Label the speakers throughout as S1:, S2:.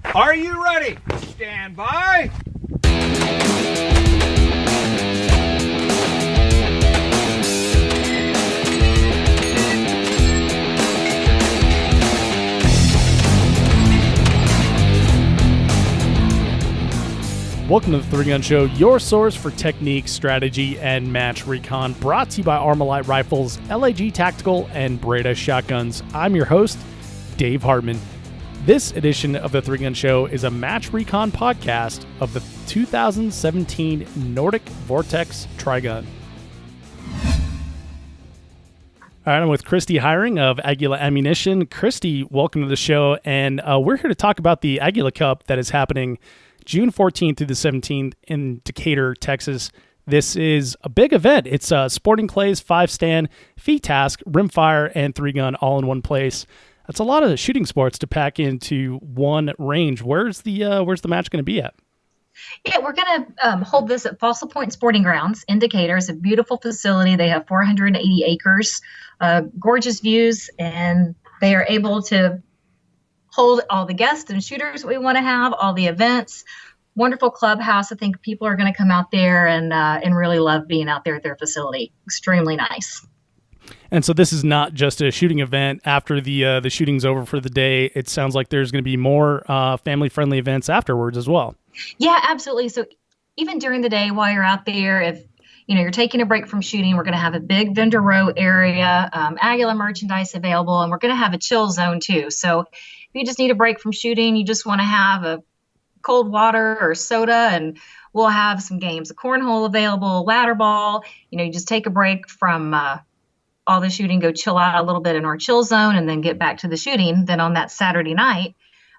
S1: Are you ready? Stand by.
S2: Welcome to the 3-Gun Show, your source for technique, strategy, and match recon, brought to you by Armalite Rifles, LAG Tactical, and Breda Shotguns. I'm your host, Dave Hartman. This edition of the 3-Gun Show is a match recon podcast of the 2017 Nordic Vortex Tri-Gun. All right, I'm with Christy Hiring of Aguila Ammunition. Christy, welcome to the show, and we're here to talk about the Aguila Cup that is happening June 14th through the 17th in Decatur, Texas. This is a big event. It's sporting clays, 5-stand, feed task, rimfire, and 3-gun all in one place. That's a lot of shooting sports to pack into one range. Where's the match going to be at?
S3: Yeah, we're going to hold this at Fossil Point Sporting Grounds in Decatur. It's a beautiful facility. They have 480 acres, gorgeous views, and they are able to hold all the guests and shooters we want to have, all the events. Wonderful clubhouse. I think people are going to come out there and really love being out there at their facility. Extremely nice.
S2: And so this is not just a shooting event after the shooting's over for the day. It sounds like there's going to be more family-friendly events afterwards as well.
S3: Yeah, absolutely. So even during the day while you're out there, if you're taking a break from shooting, we're going to have a big vendor row area, Aguila merchandise available, and we're going to have a chill zone too. So if you just need a break from shooting, you just want to have a cold water or soda, and we'll have some games, a cornhole available, ladder ball. You just take a break from all the shooting, go chill out a little bit in our chill zone, and then get back to the shooting. Then on that Saturday night,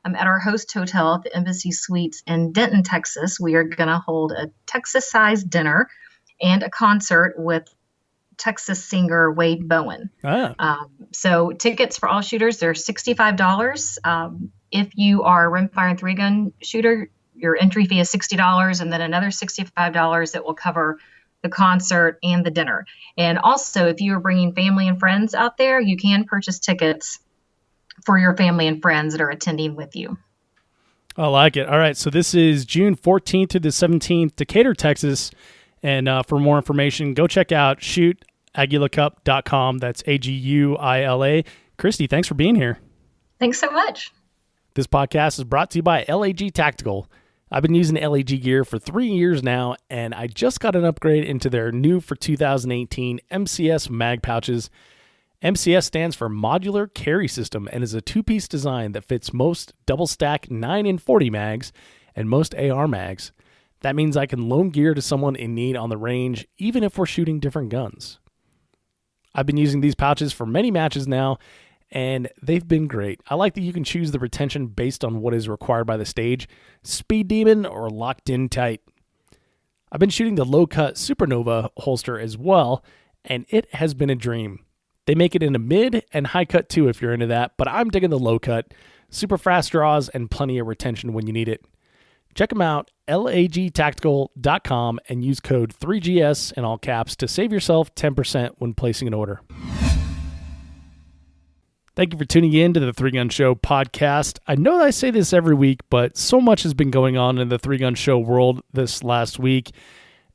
S3: at our host hotel at the Embassy Suites in Denton, Texas, we are going to hold a Texas-sized dinner and a concert with Texas singer Wade Bowen. So tickets for all shooters, they're $65. If you are a rimfire and 3-gun shooter, your entry fee is $60, and then another $65 that will cover the concert and the dinner. And also, if you are bringing family and friends out there, you can purchase tickets for your family and friends that are attending with you.
S2: I like it. All right, so this is June 14th to the 17th, Decatur, Texas. And for more information, go check out shootaguilacup.com. That's AGUILA. Christy, thanks for being here.
S3: Thanks so much.
S2: This podcast is brought to you by LAG Tactical. I've been using LAG gear for 3 years now, and I just got an upgrade into their new for 2018 MCS mag pouches. MCS stands for Modular Carry System and is a 2-piece design that fits most double-stack 9 and 40 mags and most AR mags. That means I can loan gear to someone in need on the range, even if we're shooting different guns. I've been using these pouches for many matches now, and they've been great. I like that you can choose the retention based on what is required by the stage, Speed Demon or locked in tight. I've been shooting the low-cut Supernova holster as well, and it has been a dream. They make it in a mid and high cut too if you're into that, but I'm digging the low cut, super fast draws, and plenty of retention when you need it. Check them out, lagtactical.com, and use code 3GS in all caps to save yourself 10% when placing an order. Thank you for tuning in to the 3-Gun Show podcast. I know that I say this every week, but so much has been going on in the 3-Gun Show world this last week.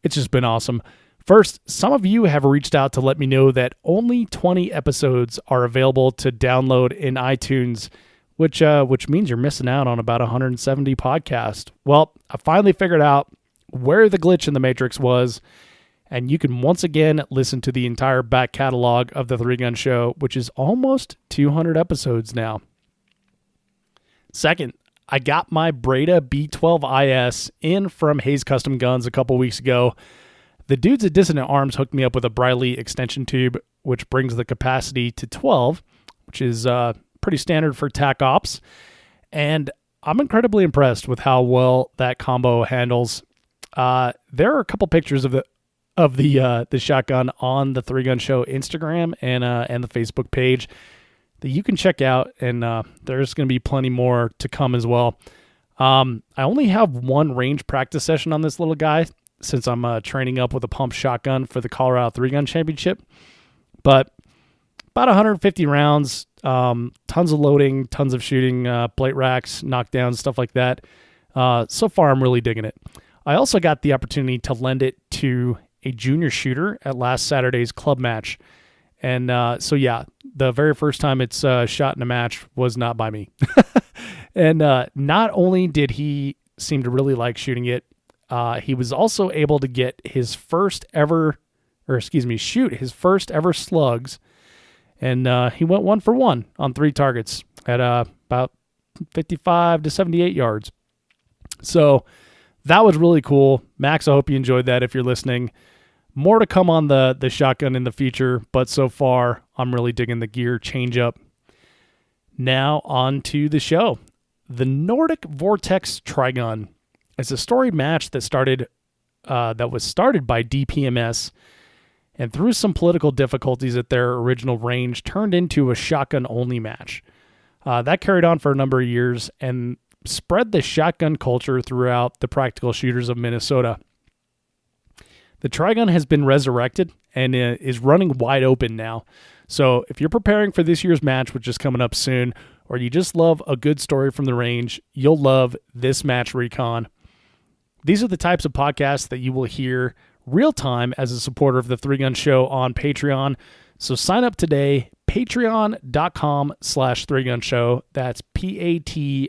S2: It's just been awesome. First, some of you have reached out to let me know that only 20 episodes are available to download in iTunes, which means you're missing out on about 170 podcasts. Well, I finally figured out where the glitch in the Matrix was, and you can once again listen to the entire back catalog of the 3-Gun Show, which is almost 200 episodes now. Second, I got my Breda B12IS in from Hayes Custom Guns a couple weeks ago. The dudes at Dissonant Arms hooked me up with a Briley extension tube, which brings the capacity to 12, which is pretty standard for TAC ops. And I'm incredibly impressed with how well that combo handles. There are a couple pictures of the shotgun on the 3-Gun Show Instagram and the Facebook page that you can check out, and there's going to be plenty more to come as well. I only have one range practice session on this little guy, since I'm training up with a pump shotgun for the Colorado 3-Gun Championship. But about 150 rounds, tons of loading, tons of shooting, plate racks, knockdowns, stuff like that. So far, I'm really digging it. I also got the opportunity to lend it to a junior shooter at last Saturday's club match. And so, yeah, the very first time it's shot in a match was not by me. And not only did he seem to really like shooting it, he was also able to get his shoot his first ever slugs. And he went 1 for 1 on 3 targets at about 55 to 78 yards. So that was really cool. Max, I hope you enjoyed that if you're listening. More to come on the shotgun in the future, but so far I'm really digging the gear change up. Now on to the show. The Nordic Vortex Tri-Gun is a storied match that was started by DPMS, and through some political difficulties at their original range, turned into a shotgun-only match. That carried on for a number of years and spread the shotgun culture throughout the practical shooters of Minnesota. The Tri-Gun has been resurrected and is running wide open now. So if you're preparing for this year's match, which is coming up soon, or you just love a good story from the range, you'll love this Match Recon. These are the types of podcasts that you will hear real time as a supporter of the 3-Gun Show on Patreon. So sign up today, patreon.com/3gun show. That's Patreon,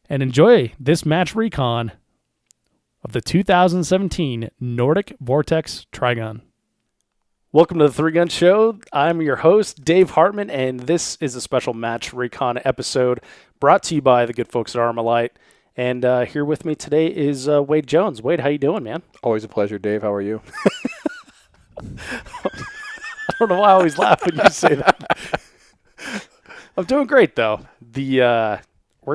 S2: and enjoy this Match Recon of the 2017 Nordic Vortex Tri-Gun. Welcome to the 3-Gun Show. I'm your host, Dave Hartman, and this is a special Match Recon episode brought to you by the good folks at Armalite. And here with me today is Wade Jones. Wade, how you doing, man?
S4: Always a pleasure, Dave. How are you?
S2: I don't know why I always laugh when you say that. I'm doing great, though. We're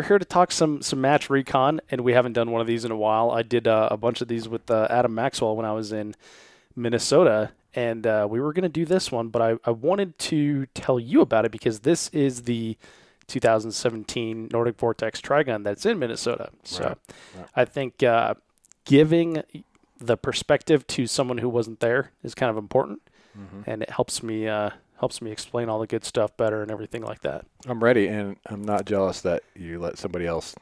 S2: here to talk some Match Recon, and we haven't done one of these in a while. I did a bunch of these with Adam Maxwell when I was in Minnesota, and we were going to do this one, but I wanted to tell you about it because this is the 2017 Nordic Vortex Tri-Gun that's in Minnesota. So right. I think giving the perspective to someone who wasn't there is kind of important, and it helps me explain all the good stuff better and everything like that.
S4: I'm ready, and I'm not jealous that you let somebody else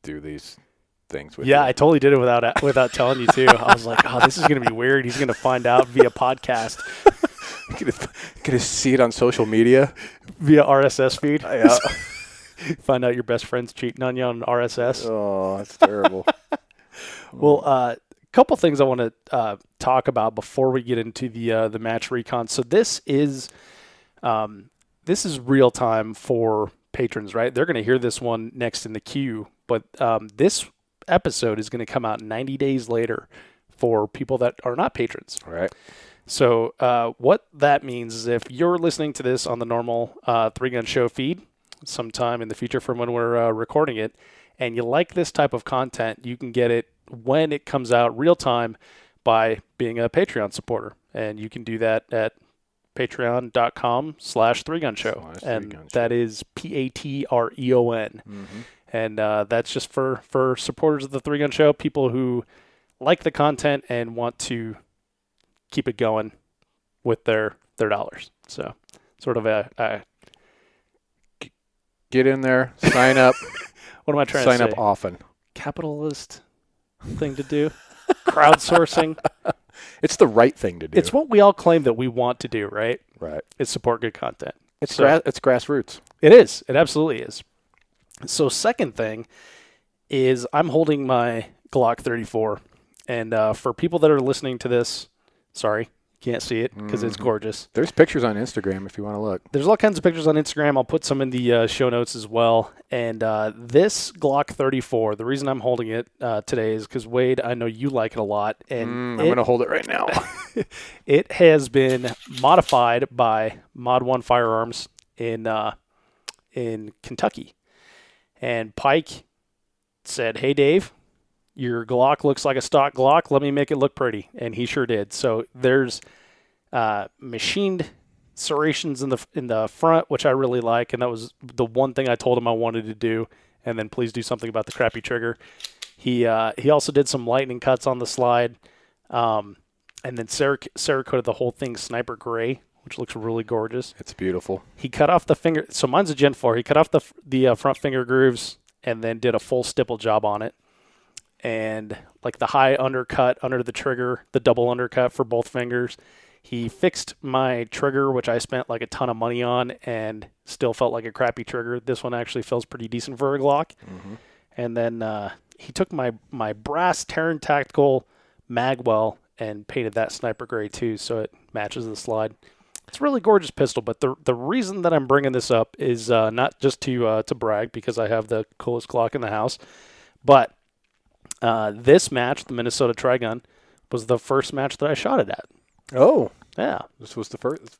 S4: do these things with you.
S2: I totally did it without telling you too. I was like, oh, this is going to be weird. He's going to find out via podcast.
S4: Gonna see it on social media
S2: via RSS feed.
S4: Yeah.
S2: Find out your best friend's cheating on you on RSS.
S4: Oh, that's terrible.
S2: Well, a couple things I want to talk about before we get into the Match Recon. So this is real time for patrons, right? They're going to hear this one next in the queue, but this episode is going to come out 90 days later for people that are not patrons.
S4: All right.
S2: So what that means is if you're listening to this on the normal 3-Gun Show feed sometime in the future from when we're recording it, and you like this type of content, you can get it when it comes out real time by being a Patreon supporter. And you can do that at patreon.com/3gun show. And that is Patreon. And that's just for supporters of the 3-Gun Show, people who like the content and want to keep it going with their dollars. So sort of a
S4: get in there, sign up.
S2: What am I trying to say?
S4: Sign up often.
S2: Capitalist thing to do. Crowdsourcing.
S4: It's the right thing to do.
S2: It's what we all claim that we want to do, right?
S4: Right.
S2: Is support good content.
S4: It's grassroots.
S2: It is. It absolutely is. So second thing is I'm holding my Glock 34. And for people that are listening to this, sorry, can't see it because it's gorgeous.
S4: There's pictures on Instagram if you want to look.
S2: There's all kinds of pictures on Instagram. I'll put some in the show notes as well. And this Glock 34, the reason I'm holding it today is because, Wade, I know you like it a lot. And
S4: I'm going to hold it right now.
S2: It has been modified by Mod 1 Firearms in Kentucky. And Pike said, hey, Dave, your Glock looks like a stock Glock. Let me make it look pretty. And he sure did. So there's machined serrations in the front, which I really like. And that was the one thing I told him I wanted to do. And then please do something about the crappy trigger. He also did some lightning cuts on the slide. And then Cerakoted the whole thing sniper gray, which looks really gorgeous.
S4: It's beautiful.
S2: He cut off the finger. So mine's a Gen 4. He cut off the front finger grooves and then did a full stipple job on it. And like the high undercut under the trigger, the double undercut for both fingers. He fixed my trigger, which I spent like a ton of money on and still felt like a crappy trigger. This one actually feels pretty decent for a Glock. Mm-hmm. And then he took my brass Terran Tactical magwell and painted that sniper gray too, so it matches the slide. It's a really gorgeous pistol, but the reason that I'm bringing this up is not just to brag because I have the coolest Glock in the house, but this match, the Minnesota Tri-Gun, was the first match that I shot it at.
S4: Oh.
S2: Yeah.
S4: This was the first.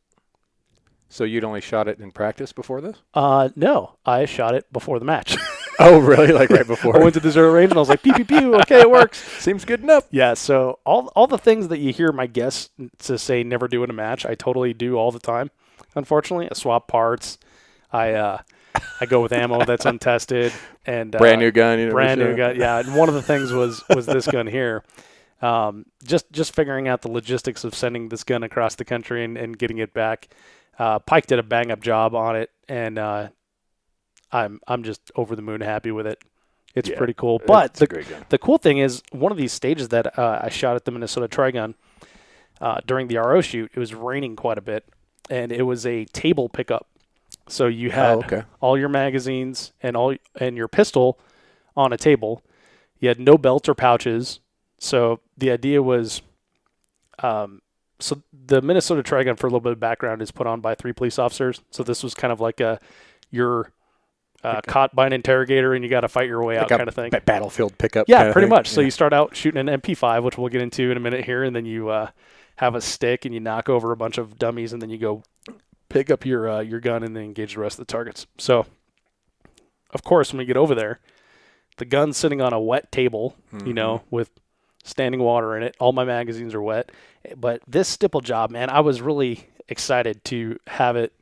S4: So you'd only shot it in practice before this?
S2: No, I shot it before the match.
S4: Oh, really? Like right before?
S2: I went to the zero range and I was like, pew, pew, pew. Okay, it works.
S4: Seems good enough.
S2: Yeah, so all the things that you hear my guests to say never do in a match, I totally do all the time, unfortunately. I swap parts. I go with ammo that's untested. And
S4: brand new gun. You know,
S2: brand new gun, yeah. And one of the things was this gun here. Just figuring out the logistics of sending this gun across the country and getting it back. Pike did a bang-up job on it, and I'm just over the moon happy with it. It's pretty cool. But the cool thing is, one of these stages that I shot at the Minnesota Tri-Gun during the RO shoot, it was raining quite a bit, and it was a table pickup. So you had all your magazines and your pistol on a table. You had no belts or pouches. So the idea was, so the Minnesota Tri-Gun, for a little bit of background, is put on by 3 police officers. So this was kind of like you're caught by an interrogator and you got to fight your way out kind of thing.
S4: Battlefield pickup.
S2: Yeah, pretty much. So you start out shooting an MP5, which we'll get into in a minute here, and then you have a stick and you knock over a bunch of dummies, and then you go pick up your gun and then engage the rest of the targets. So, of course, when we get over there, the gun's sitting on a wet table, with standing water in it. All my magazines are wet. But this stipple job, man, I was really excited to have it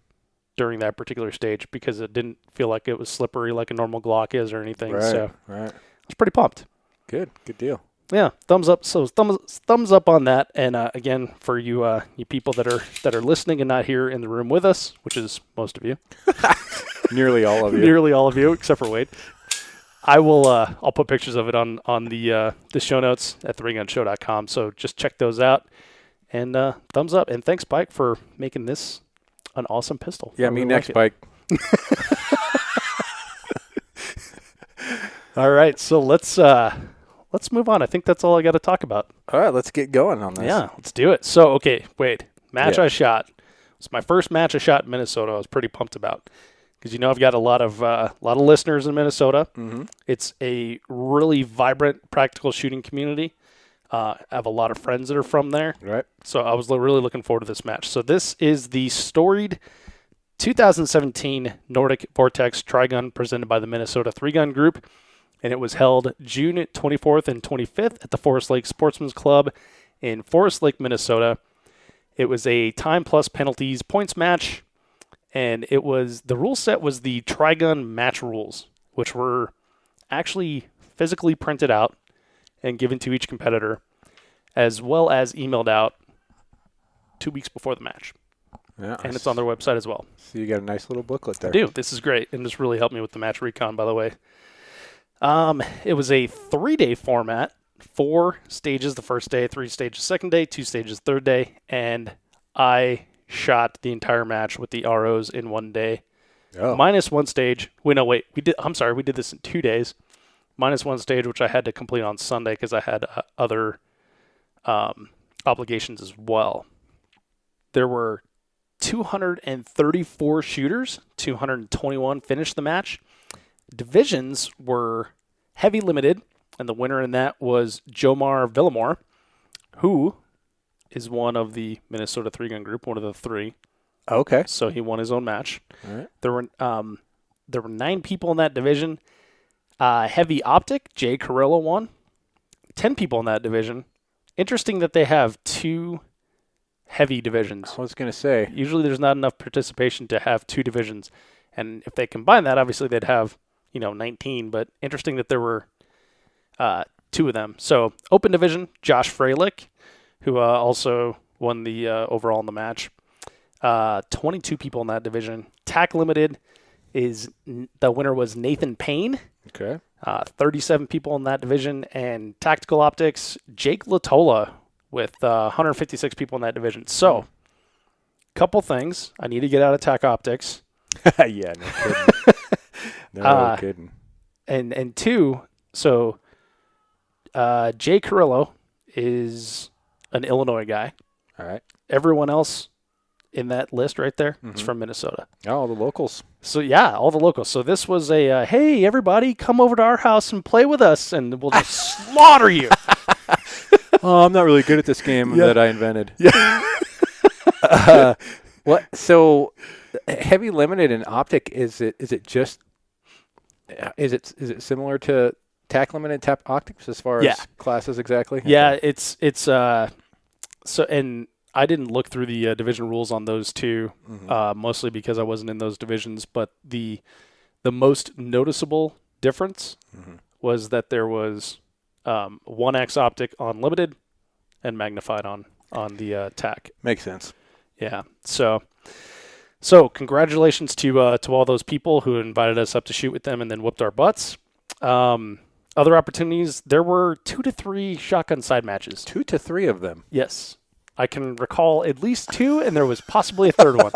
S2: during that particular stage because it didn't feel like it was slippery like a normal Glock is or anything.
S4: Right.
S2: I was pretty pumped.
S4: Good deal.
S2: Yeah, thumbs up. So thumbs up on that. And again, for you people that are listening and not here in the room with us, which is most of you,
S4: nearly all of you,
S2: nearly all of you except for Wade. I'll put pictures of it on the show notes at threegunshow.com. So just check those out. And thumbs up. And thanks, Pike, for making this an awesome pistol.
S4: Yeah, me next, Pike.
S2: All right, so let's move on. I think that's all I got to talk about.
S4: All right, let's get going on this.
S2: Yeah, let's do it. So, okay, Wade, match I shot. It's my first match I shot in Minnesota. I was pretty pumped about because I've got a lot of listeners in Minnesota. Mm-hmm. It's a really vibrant practical shooting community. I have a lot of friends that are from there.
S4: Right.
S2: So I was really looking forward to this match. So this is the storied 2017 Nordic Vortex Tri-Gun presented by the Minnesota 3-Gun Group. And it was held June 24th and 25th at the Forest Lake Sportsmen's Club in Forest Lake, Minnesota. It was a time plus penalties points match. And the rule set was the Tri-Gun match rules, which were actually physically printed out and given to each competitor, as well as emailed out 2 weeks before the match. Yeah, and it's on their website as well.
S4: So you got a nice little booklet there.
S2: I do. This is great. And this really helped me with the Match Recon, by the way. It was a 3-day format, 4 stages the first day, 3 stages second day, 2 stages third day, and I shot the entire match with the ROs in 1 day. Oh. Minus 1 stage. We did this in 2 days. Minus 1 stage, which I had to complete on Sunday because I had other obligations as well. There were 234 shooters, 221 finished the match. Divisions were heavy limited, and the winner in that was Jomar Villamore, who is one of the Minnesota 3-Gun Group, one of the 3.
S4: Okay.
S2: So he won his own match.
S4: All right.
S2: There were 9 people in that division. Heavy Optic, Jay Carrillo won. 10 people in that division. Interesting that they have 2 heavy divisions.
S4: I was going to say.
S2: Usually there's not enough participation to have 2 divisions. And if they combine that, obviously they'd have, 19. But interesting that there were 2 of them. So open division, Josh Freilich, who also won the overall in the match. 22 people in that division. TAC Limited the winner was Nathan Payne.
S4: Okay.
S2: 37 people in that division. And Tactical Optics, Jake Latola with 156 people in that division. So, couple things I need to get out of TAC Optics.
S4: Yeah, no kidding. No kidding.
S2: And two, so Jay Carrillo is an Illinois guy.
S4: All right.
S2: Everyone else in that list right there is from Minnesota.
S4: Oh, the locals.
S2: So, yeah, all the locals. So this was a, hey, everybody, come over to our house and play with us, and we'll just slaughter you.
S4: Oh, I'm not really good at this game that I invented.
S2: Yeah.
S4: What? So, heavy limited and optic, is it similar to TAC limited TAC optics as far as classes exactly?
S2: Yeah, it's so, and I didn't look through the division rules on those two, mostly because I wasn't in those divisions. But the most noticeable difference was that there was 1x optic on limited and magnified on the TAC.
S4: Makes sense.
S2: Yeah. So congratulations to all those people who invited us up to shoot with them and then whooped our butts. Other opportunities, there were 2 to 3 shotgun side matches.
S4: 2 to 3 of them.
S2: Yes. I can recall at least 2, and there was possibly a third one.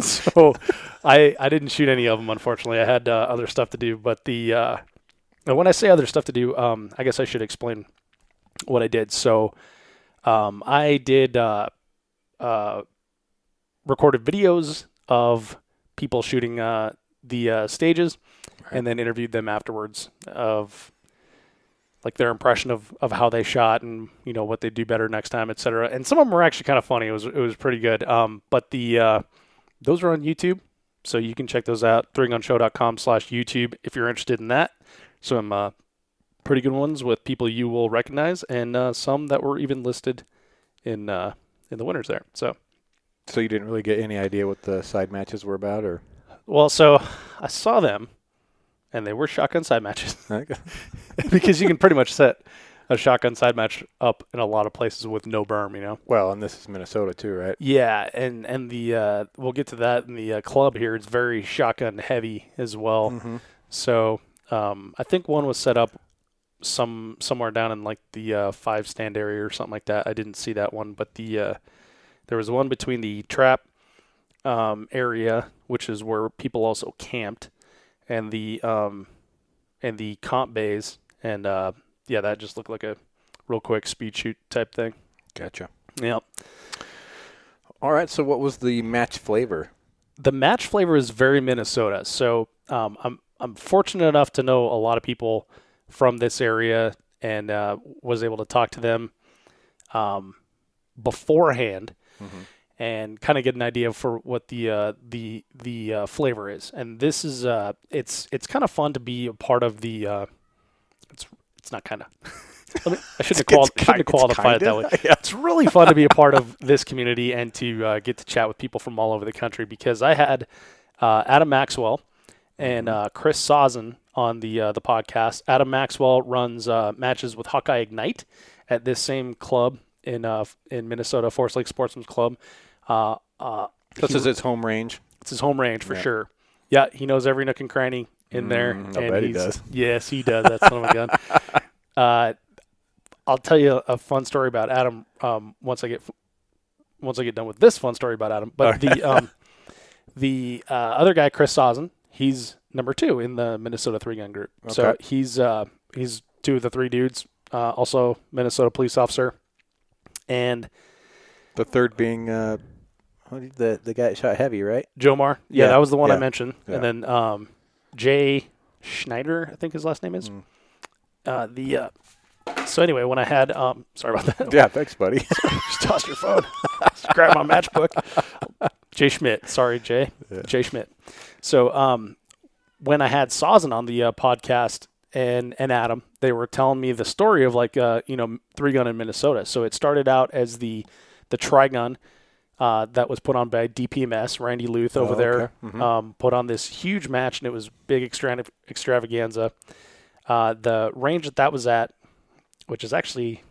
S2: So I didn't shoot any of them, unfortunately. I had other stuff to do. But when I say other stuff to do, I guess I should explain what I did. So I did recorded videos of people shooting the stages, and then interviewed them afterwards of like their impression of how they shot and what they do better next time, etc. And some of them were actually kind of funny. It was pretty good. But those are on YouTube, so you can check those out. 3gunshow.com/YouTube if you're interested in that. Some pretty good ones with people you will recognize, and some that were even listed in the winners there. So
S4: you didn't really get any idea what the side matches were about, or?
S2: Well, so I saw them, and they were shotgun side matches. Because you can pretty much set a shotgun side match up in a lot of places with no berm,
S4: Well, and this is Minnesota too, right?
S2: Yeah, and the we'll get to that in the club here. It's very shotgun heavy as well. So I think one was set up somewhere down in like the 5-stand area or something like that. I didn't see that one, but there was one between the trap area, which is where people also camped, and the comp bays, and that just looked like a real quick speed shoot type thing.
S4: Gotcha.
S2: Yep.
S4: All right. So what was the match flavor?
S2: The match flavor is very Minnesota. So I'm fortunate enough to know a lot of people from this area, and was able to talk to them beforehand. And kind of get an idea for what the flavor is. And this is it's kind of fun to be a part of the. It's not kind of. I shouldn't have qualified it that way. Yeah. It's really fun to be a part of this community and to get to chat with people from all over the country, because I had Adam Maxwell and Chris Sazin on the podcast. Adam Maxwell runs matches with Hawkeye Ignite at this same club in Minnesota, Forest Lake Sportsmen's Club.
S4: This is his home range.
S2: It's his home range for sure. Yeah, he knows every nook and cranny in there.
S4: I bet he does.
S2: Yes, he does. That's son of a gun. I'll tell you a fun story about Adam once I get done with this fun story about Adam. But the other guy, Chris Sazin, he's number 2 in the Minnesota 3-gun group. Okay. So he's 2 of the 3 dudes. Also Minnesota police officer, and
S4: the third being the guy that shot heavy, right?
S2: Jomar. Yeah, that was the one I mentioned. Yeah. And then Jay Schneider, I think his last name is. So anyway, when I had sorry about that.
S4: Yeah, thanks, buddy.
S2: Just tossed your phone. Just grabbed my matchbook. Jay Schmidt. Sorry, Jay. Yeah. Jay Schmidt. So when I had Sazin on the podcast and Adam, they were telling me the story of 3-gun in Minnesota. So it started out as the Tri-Gun that was put on by DPMS, Randy Luth over there, put on this huge match, and it was big extravaganza. The range that was at, which is actually,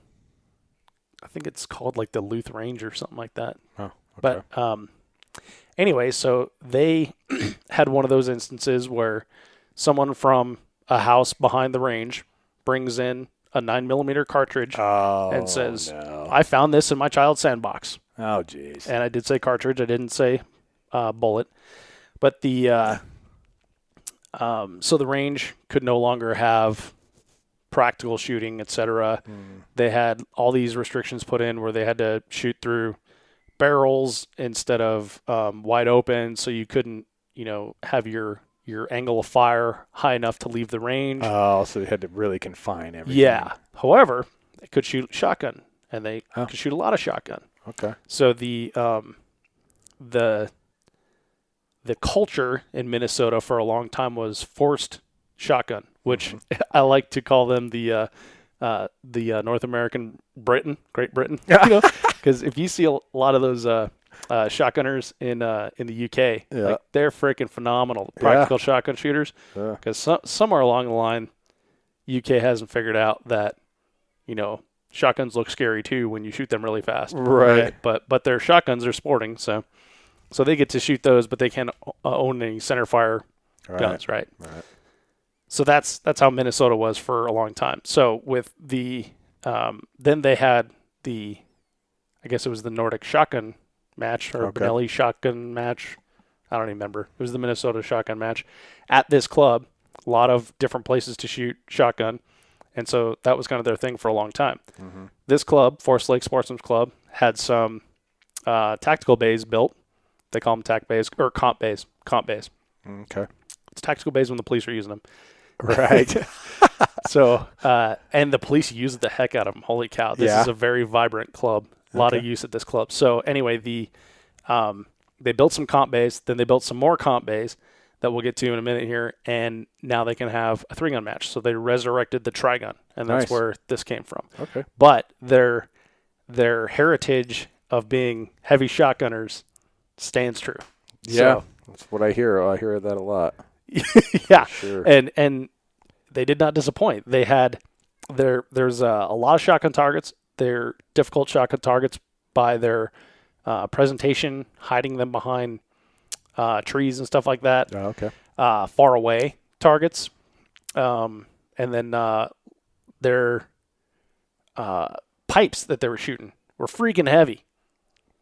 S2: I think it's called like the Luth Range or something like that.
S4: Oh,
S2: But anyway, so they had one of those instances where someone from a house behind the range brings in a 9mm cartridge and says, I found this in my child's sandbox.
S4: Oh, jeez.
S2: And I did say cartridge. I didn't say bullet. But the so the range could no longer have practical shooting, etc. They had all these restrictions put in where they had to shoot through barrels instead of wide open, so you couldn't, have your angle of fire high enough to leave the range.
S4: Oh, so they had to really confine everything.
S2: Yeah. However, they could shoot shotgun, and they could shoot a lot of shotgun.
S4: Okay.
S2: So the culture in Minnesota for a long time was forced shotgun, which I like to call them the North American Great Britain, because if you see a lot of those shotgunners in the UK, like, they're freaking phenomenal, practical shotgun shooters. Because somewhere along the line, UK hasn't figured out that shotguns look scary too when you shoot them really fast.
S4: Right.
S2: But their shotguns are sporting, so they get to shoot those, but they can't own any center fire guns, right?
S4: Right.
S2: So that's how Minnesota was for a long time. So with the then they had I guess it was the Nordic shotgun match or Benelli shotgun match. I don't even remember. It was the Minnesota shotgun match at this club. A lot of different places to shoot shotgun. And so that was kind of their thing for a long time. This club, Forest Lake Sportsmen's Club, had some tactical bays built. They call them tac bays or comp bays.
S4: Okay.
S2: It's tactical bays when the police are using them.
S4: Right.
S2: So, and the police use the heck out of them. Holy cow. This is a very vibrant club. A lot of use at this club. So anyway, they built some comp bays, then they built some more comp bays that we'll get to in a minute here, and now they can have a 3-gun match. So they resurrected the Tri-Gun, and that's where this came from. Okay. But their heritage of being heavy shotgunners stands true.
S4: Yeah, that's what I hear. I hear that a lot.
S2: Yeah,
S4: sure.
S2: And they did not disappoint. They had there's a lot of shotgun targets. They're difficult shotgun targets by their presentation, hiding them behind trees and stuff like that.
S4: Oh, okay.
S2: Far away targets, and then their pipes that they were shooting were freaking heavy.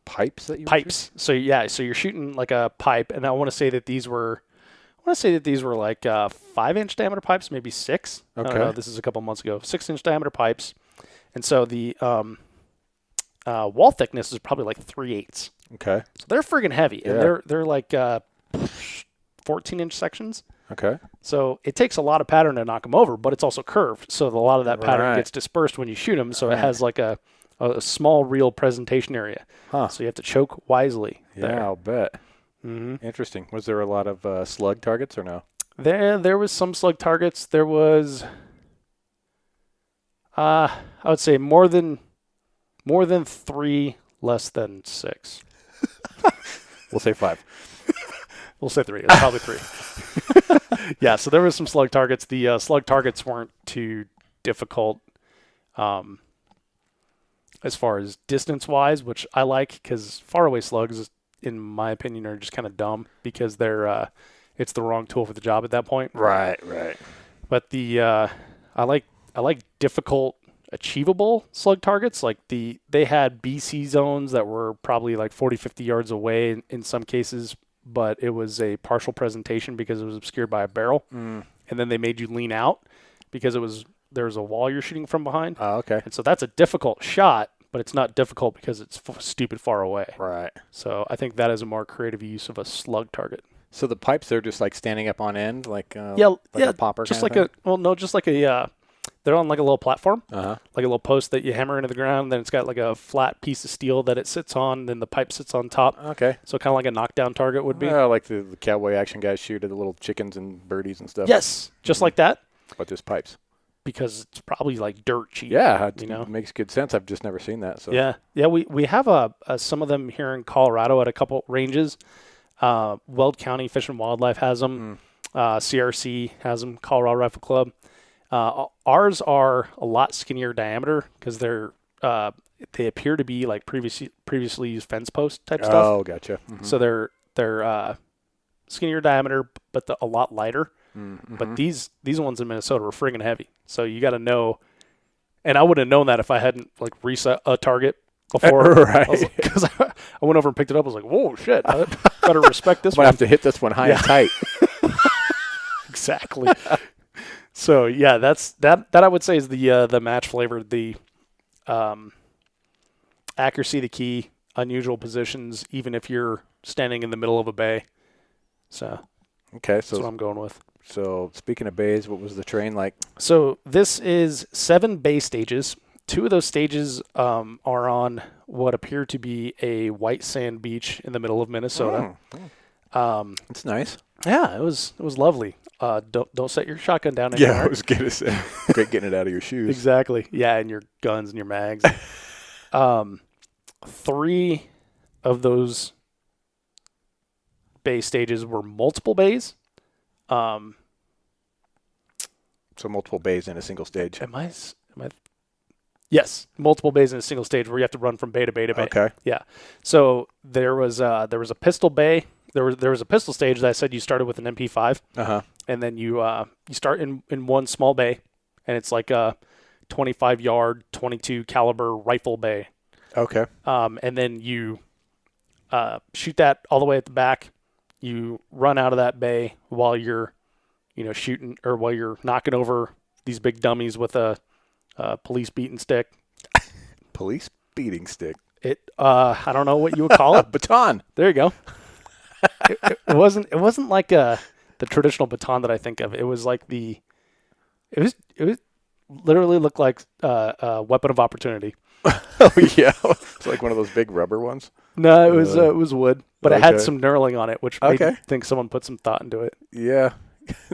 S4: Pipes that you
S2: pipes. So you're shooting like a pipe, and I want to say that these were like 5-inch diameter pipes, maybe 6.
S4: Okay.
S2: I don't know, this is a couple months ago. 6-inch diameter pipes, and so the wall thickness is probably like 3/8.
S4: Okay.
S2: So they're friggin' heavy, and they're like 14-inch sections.
S4: Okay.
S2: So it takes a lot of pattern to knock them over, but it's also curved, so a lot of that pattern gets dispersed when you shoot them. So it has like a small real presentation area.
S4: Huh.
S2: So you have to choke wisely.
S4: Yeah,
S2: there.
S4: I'll bet. Interesting. Was there a lot of slug targets or no?
S2: There was some slug targets. There was, I would say more than 3, less than 6.
S4: We'll say 5.
S2: We'll say 3. It's probably 3. Yeah, so there was some slug targets. The slug targets weren't too difficult as far as distance-wise, which I like, because faraway slugs, in my opinion, are just kind of dumb because they're it's the wrong tool for the job at that point.
S4: Right.
S2: But the I like difficult, achievable slug targets. Like they had BC zones that were probably like 40, 50 yards away in some cases, but it was a partial presentation because it was obscured by a barrel. And then they made you lean out because there was a wall you're shooting from behind.
S4: Oh, okay.
S2: And so that's a difficult shot, but it's not difficult because it's stupid far away.
S4: Right.
S2: So I think that is a more creative use of a slug target.
S4: So the pipes, they're just like standing up on end, like a popper
S2: just
S4: kind
S2: like
S4: of thing?
S2: just like a they're on like a little platform,
S4: like
S2: a little post that you hammer into the ground. Then it's got like a flat piece of steel that it sits on. Then the pipe sits on top.
S4: Okay.
S2: So kind of like a knockdown target would be.
S4: Like the cowboy action guys shoot at the little chickens and birdies and stuff.
S2: Yes, just like that.
S4: But just pipes.
S2: Because it's probably like dirt cheap.
S4: Yeah, it makes good sense. I've just never seen that. So
S2: yeah. We have some of them here in Colorado at a couple ranges. Weld County Fish and Wildlife has them. CRC has them. Colorado Rifle Club. Ours are a lot skinnier diameter because they're they appear to be like previously used fence post type stuff.
S4: Oh, gotcha. Mm-hmm.
S2: So they're skinnier diameter, but a lot lighter.
S4: Mm-hmm.
S2: But these ones in Minnesota were friggin' heavy. So you got to know, and I wouldn't have known that if I hadn't like reset a target before.
S4: Right.
S2: Because I went over and picked it up. I was like, whoa, shit. I better respect this
S4: Might
S2: one.
S4: have to hit this one high and tight.
S2: Exactly. So yeah, that I would say is the match flavor. The accuracy, the key, unusual positions, even if you're standing in the middle of a bay. So
S4: Okay,
S2: that's what I'm going with.
S4: So speaking of bays, what was the terrain like?
S2: So this is 7 bay stages. 2 of those stages are on what appear to be a white sand beach in the middle of Minnesota.
S4: That's nice.
S2: Yeah, it was lovely. Don't set your shotgun down anywhere.
S4: Yeah, I was gonna say, great getting it out of your shoes.
S2: Exactly. Yeah, and your guns and your mags. 3 of those bay stages were multiple bays.
S4: So multiple bays in a single stage.
S2: Am I? Yes, multiple bays in a single stage where you have to run from bay to bay to bay.
S4: Okay.
S2: Yeah. So there was a pistol bay. There was a pistol stage that I said you started with an MP5.
S4: Uh-huh.
S2: And then you start in one small bay, and it's like a 25-yard, 22 caliber rifle bay.
S4: Okay.
S2: And then you shoot that all the way at the back. You run out of that bay while you're, shooting, or while you're knocking over these big dummies with a police beating stick.
S4: Police beating stick.
S2: I don't know what you would call it.
S4: Baton.
S2: There you go. It wasn't like the traditional baton that I think of. It was like it was literally looked like a weapon of opportunity.
S4: Oh yeah, it's like one of those big rubber ones.
S2: No, it was wood, but it had
S4: Okay.
S2: some knurling on it, which made me think someone put some thought into it.
S4: Yeah,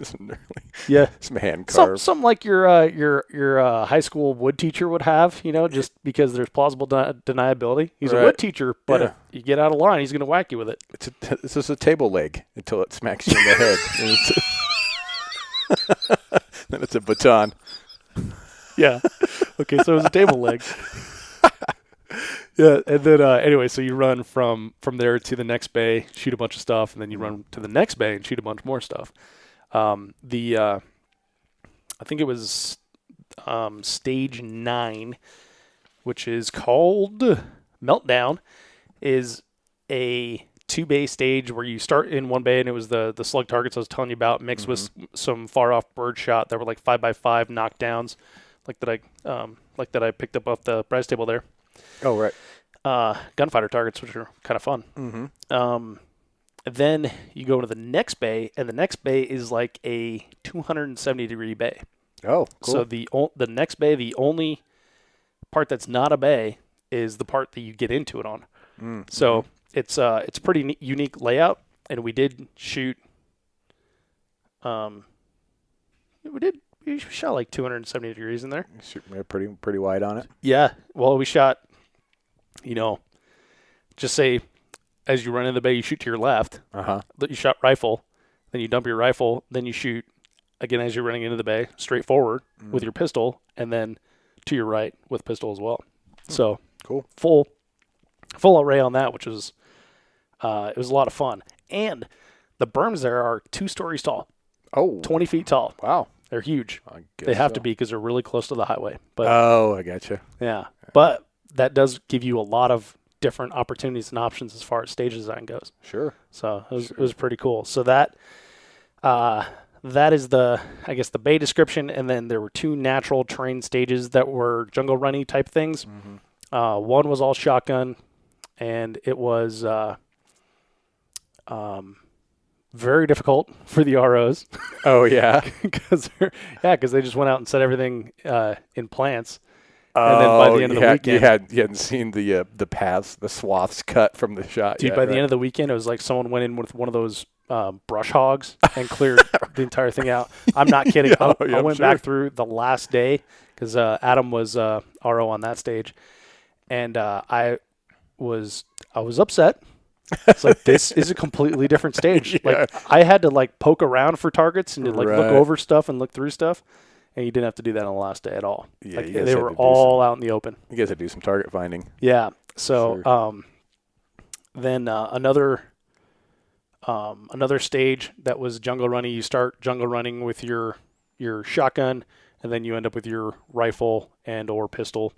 S4: some
S2: Yeah,
S4: hand carved.
S2: something like your high school wood teacher would have, just because there's plausible deniability. He's a wood teacher, but
S4: Yeah.
S2: if you get out of line, he's going to whack you with it.
S4: It's just a table leg until it smacks you in the head. Then it's a baton.
S2: Yeah. Okay, so it was a table leg. Yeah, and then anyway, so you run from there to the next bay, shoot a bunch of stuff, and then you run to the next bay and shoot a bunch more stuff. I think it was stage 9, which is called Meltdown, is a 2-bay stage where you start in one bay, and it was the slug targets I was telling you about, mixed with some far off bird shot that were like 5x5 knockdowns, like that I picked up off the prize table there.
S4: Oh right.
S2: Gunfighter targets, which are kind of fun.
S4: Mm-hmm.
S2: Then you go to the next bay, and the next bay is like a 270-degree bay.
S4: Oh, cool.
S2: So the next bay, the only part that's not a bay is the part that you get into it on.
S4: Mm-hmm.
S2: So it's pretty unique layout, and we did shoot. We shot like 270 degrees in there.
S4: We're pretty wide on it.
S2: Yeah. Well, we shot. Just say, as you run in the bay, you shoot to your left. You shot rifle, then you dump your rifle, then you shoot again as you're running into the bay, straight forward with your pistol, and then to your right with pistol as well. So
S4: cool.
S2: Full array on that, which was it was a lot of fun. And the berms there are 2 stories tall.
S4: Oh,
S2: 20 feet tall.
S4: wow.
S2: They're huge.
S4: I guess
S2: They have
S4: so.
S2: to be because they're really close to the highway. But
S4: I gotcha.
S2: yeah, but that does give you a lot of different opportunities and options as far as stage design goes.
S4: Sure.
S2: So it was pretty cool. So that is the bay description, and then there were 2 natural terrain stages that were jungle runny type things. One was all shotgun, and it was very difficult for the ROs.
S4: Oh yeah.
S2: because they just went out and set everything in plants. And then by the end of the weekend,
S4: you hadn't seen the paths, the swaths cut from the shot.
S2: dude,
S4: yet,
S2: by the
S4: right?
S2: end of the weekend, it was like someone went in with one of those brush hogs and cleared the entire thing out. I'm not kidding. I went back through the last day because Adam was RO on that stage, and I was upset. It's like, this is a completely different stage.
S4: Yeah.
S2: Like, I had to like poke around for targets and to like look over stuff and look through stuff. and you didn't have to do that on the last day at all.
S4: Yeah,
S2: Like,
S4: you guys
S2: they
S4: had
S2: were
S4: to do
S2: all out in the open.
S4: You guys had to do some target finding.
S2: Yeah. So
S4: Sure.
S2: then another stage that was jungle running. You start jungle running with your shotgun, and then you end up with your rifle and or pistol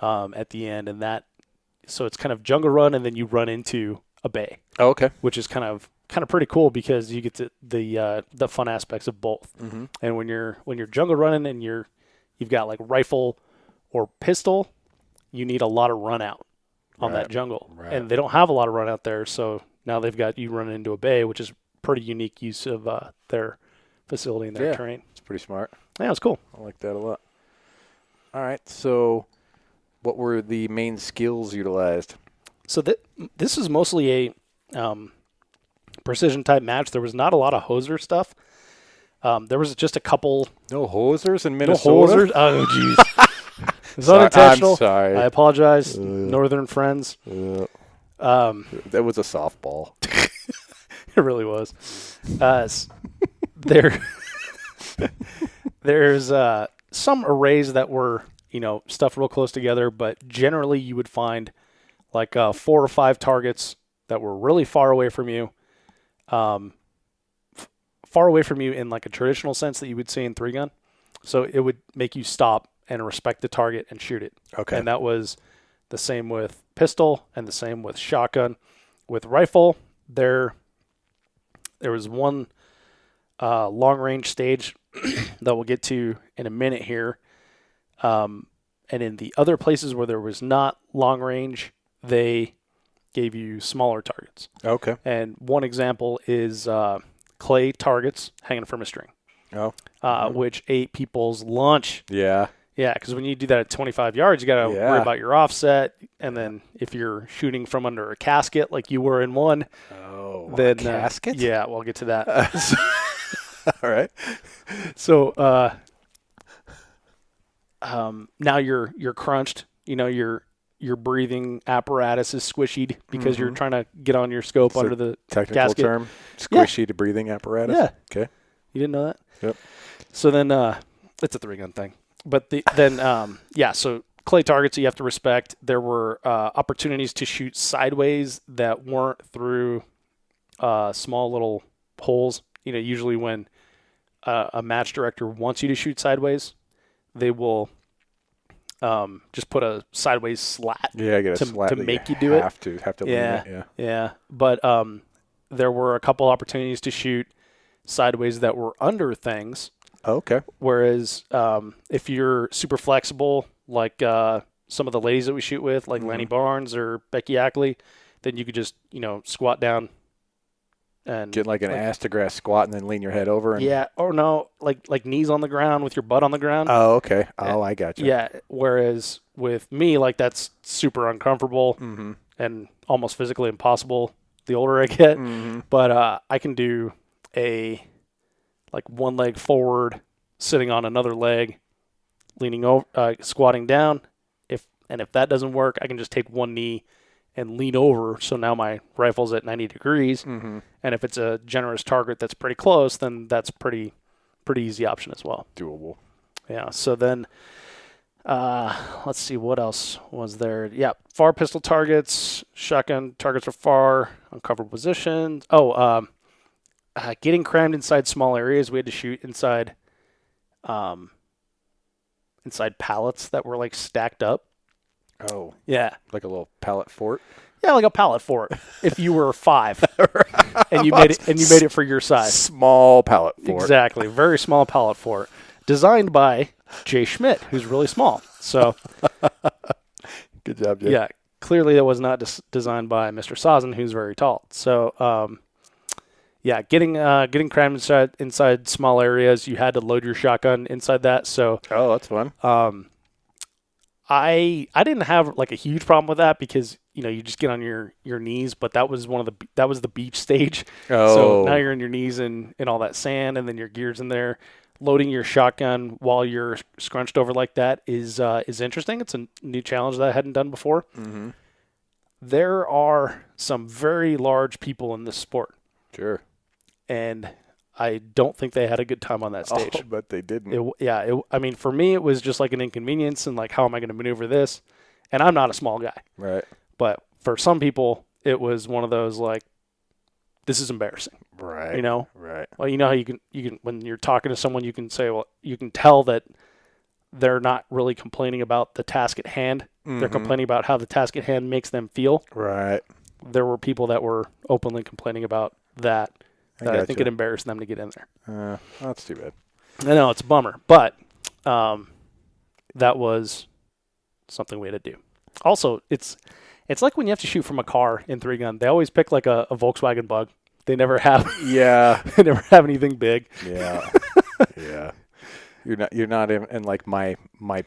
S2: at the end, and that. So it's kind of jungle run, and then you run into a bay,
S4: Oh, okay.
S2: which is kind of pretty cool because you get to the fun aspects of both.
S4: Mm-hmm.
S2: And when you're jungle running and you've got like rifle or pistol, you need a lot of run out on that jungle, and they don't have a lot of run out there. So now they've got you running into a bay, which is pretty unique use of their facility and their terrain.
S4: It's pretty smart.
S2: Yeah, it's cool.
S4: I like that a lot. All right. So what were the main skills utilized?
S2: So this is mostly a precision type match. There was not a lot of hoser stuff. There was just a couple.
S4: No hosers in
S2: No
S4: Minnesota?
S2: hosers. Oh, jeez. It's unintentional.
S4: I'm sorry.
S2: I apologize, northern friends.
S4: That was a softball.
S2: It really was. There's some arrays that were, stuffed real close together, but generally you would find like 4 or 5 targets that were really far away from you. Far away from you in like a traditional sense that you would see in 3-gun. So it would make you stop and respect the target and shoot it.
S4: Okay.
S2: And that was the same with pistol and the same with shotgun. With rifle, there was one long-range stage that we'll get to in a minute here. And in the other places where there was not long-range, they gave you smaller targets.
S4: Okay.
S2: And one example is clay targets hanging from a string, which ate people's lunch.
S4: Yeah.
S2: Yeah, because when you do that at 25 yards, you got to worry about your offset. And then if you're shooting from under a casket like you were in one, then
S4: a casket?
S2: Yeah, we'll get to that.
S4: All right.
S2: So now you're crunched. Your breathing apparatus is squishied because you're trying to get on your scope under the
S4: technical
S2: gasket.
S4: term. Squishy to breathing apparatus.
S2: Yeah.
S4: Okay.
S2: You didn't know that?
S4: Yep.
S2: So then it's a 3-gun thing. But so clay targets you have to respect. There were opportunities to shoot sideways that weren't through small little holes. Usually when a match director wants you to shoot sideways, they will just put a sideways slat to make you do it.
S4: Have to lean it,
S2: Yeah. But there were a couple opportunities to shoot sideways that were under things.
S4: Okay.
S2: Whereas if you're super flexible, like some of the ladies that we shoot with, like Lanny Barnes or Becky Ackley, then you could just, squat down and
S4: get like an ass to grass squat and then lean your head over. And...
S2: or no, like knees on the ground with your butt on the ground.
S4: Oh, okay. Oh, I got you.
S2: Yeah. Whereas with me, like that's super uncomfortable and almost physically impossible the older I get. But I can do one leg forward, sitting on another leg, leaning over, squatting down. If that doesn't work, I can just take one knee and lean over. So now my rifle's at 90 degrees. And if it's a generous target that's pretty close, then that's pretty easy option as well.
S4: Doable.
S2: Yeah. So then, let's see what else was there. Yeah, far pistol targets, shotgun targets are far, uncovered positions. Getting crammed inside small areas, we had to shoot inside pallets that were like stacked up.
S4: Oh.
S2: Yeah.
S4: Like a little pallet fort?
S2: Yeah, like a pallet fort. If you were 5 and you made it for your size.
S4: Small pallet fort.
S2: Exactly. Very small pallet fort. Designed by Jay Schmidt, who's really small. So
S4: good job, Jay.
S2: Yeah. Clearly that was not designed by Mr. Sazin, who's very tall. So getting crammed inside small areas, you had to load your shotgun inside that. So
S4: that's fun.
S2: I didn't have like a huge problem with that because you just get on your knees, but that was the beach stage. So now you're on your knees in all that sand, and then your gear's in there. Loading your shotgun while you're scrunched over like that is interesting. It's a new challenge that I hadn't done before. There are some very large people in this sport.
S4: Sure.
S2: And I don't think they had a good time on that stage.
S4: Oh, but they didn't.
S2: I mean, for me, it was just like an inconvenience and like, how am I going to maneuver this? And I'm not a small guy.
S4: Right.
S2: But for some people, it was one of those like, this is embarrassing.
S4: Right.
S2: You know?
S4: Right.
S2: Well, you know how you can when you're talking to someone, you can say, well, you can tell that they're not really complaining about the task at hand. They're complaining about how the task at hand makes them feel.
S4: Right.
S2: There were people that were openly complaining about that. I think it embarrassed them to get in there.
S4: That's too bad.
S2: I know, it's a bummer, but that was something we had to do. Also, it's like when you have to shoot from a car in 3-gun. They always pick like a Volkswagen Bug. They never have they never have anything big.
S4: Yeah. Yeah. You're not in like my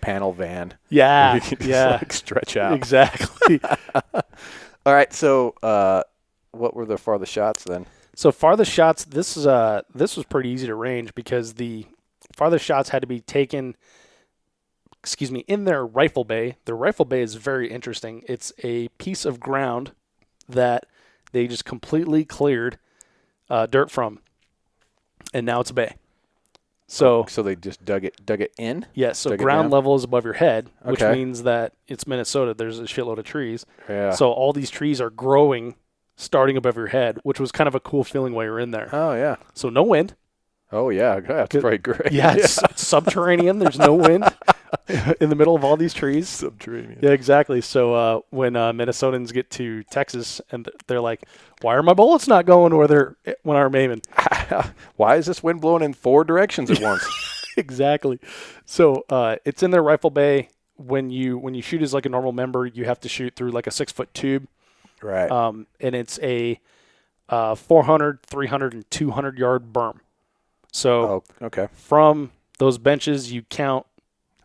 S4: panel van.
S2: Yeah.
S4: You can just like stretch out.
S2: Exactly.
S4: All right. So what were the farthest shots then?
S2: So farthest shots, this was pretty easy to range because the farthest shots had to be taken, in their rifle bay. Their rifle bay is very interesting. It's a piece of ground that they just completely cleared dirt from, and now it's a bay. So
S4: they just dug it in?
S2: Yes, so ground level is above your head, which means that it's Minnesota. There's a shitload of trees.
S4: Yeah.
S2: So all these trees are growing starting above your head, which was kind of a cool feeling while you're in there.
S4: Oh, yeah.
S2: So no wind.
S4: Oh, yeah. That's probably great.
S2: Yeah, it's subterranean. There's no wind in the middle of all these trees.
S4: Subterranean.
S2: Yeah, exactly. So when Minnesotans get to Texas and they're like, why are my bullets not going when I'm aiming?
S4: Why is this wind blowing in 4 directions at once?
S2: Exactly. So it's in their rifle bay. When you shoot as like a normal member, you have to shoot through like a 6-foot tube.
S4: Right.
S2: And it's a 400, 300, and 200 yard berm. So from those benches, you count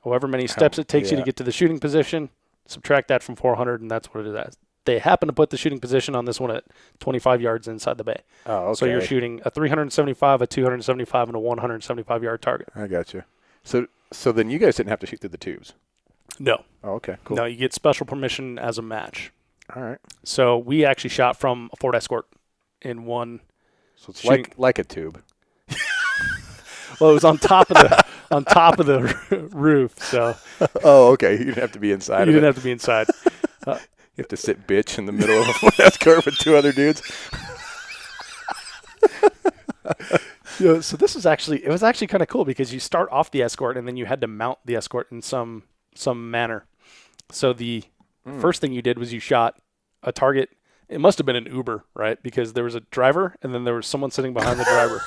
S2: however many steps it takes you to get to the shooting position, subtract that from 400, and that's what it is. They happen to put the shooting position on this one at 25 yards inside the bay.
S4: Oh, okay.
S2: So you're shooting a 375, a 275, and a 175 yard target.
S4: I got you. So then you guys didn't have to shoot through the tubes?
S2: No.
S4: Oh, okay, cool.
S2: No, you get special permission as a match.
S4: All right.
S2: So we actually shot from a Ford Escort in one.
S4: So it's like a tube.
S2: Well, it was on top of the roof. So.
S4: Oh, okay. You didn't have to be inside.
S2: You didn't have to be inside.
S4: You have to sit bitch in the middle of a Escort with 2 other dudes.
S2: So this was actually kind of cool because you start off the Escort and then you had to mount the Escort in some manner. So the first thing you did was you shot a target. It must have been an Uber, right? Because there was a driver and then there was someone sitting behind the driver.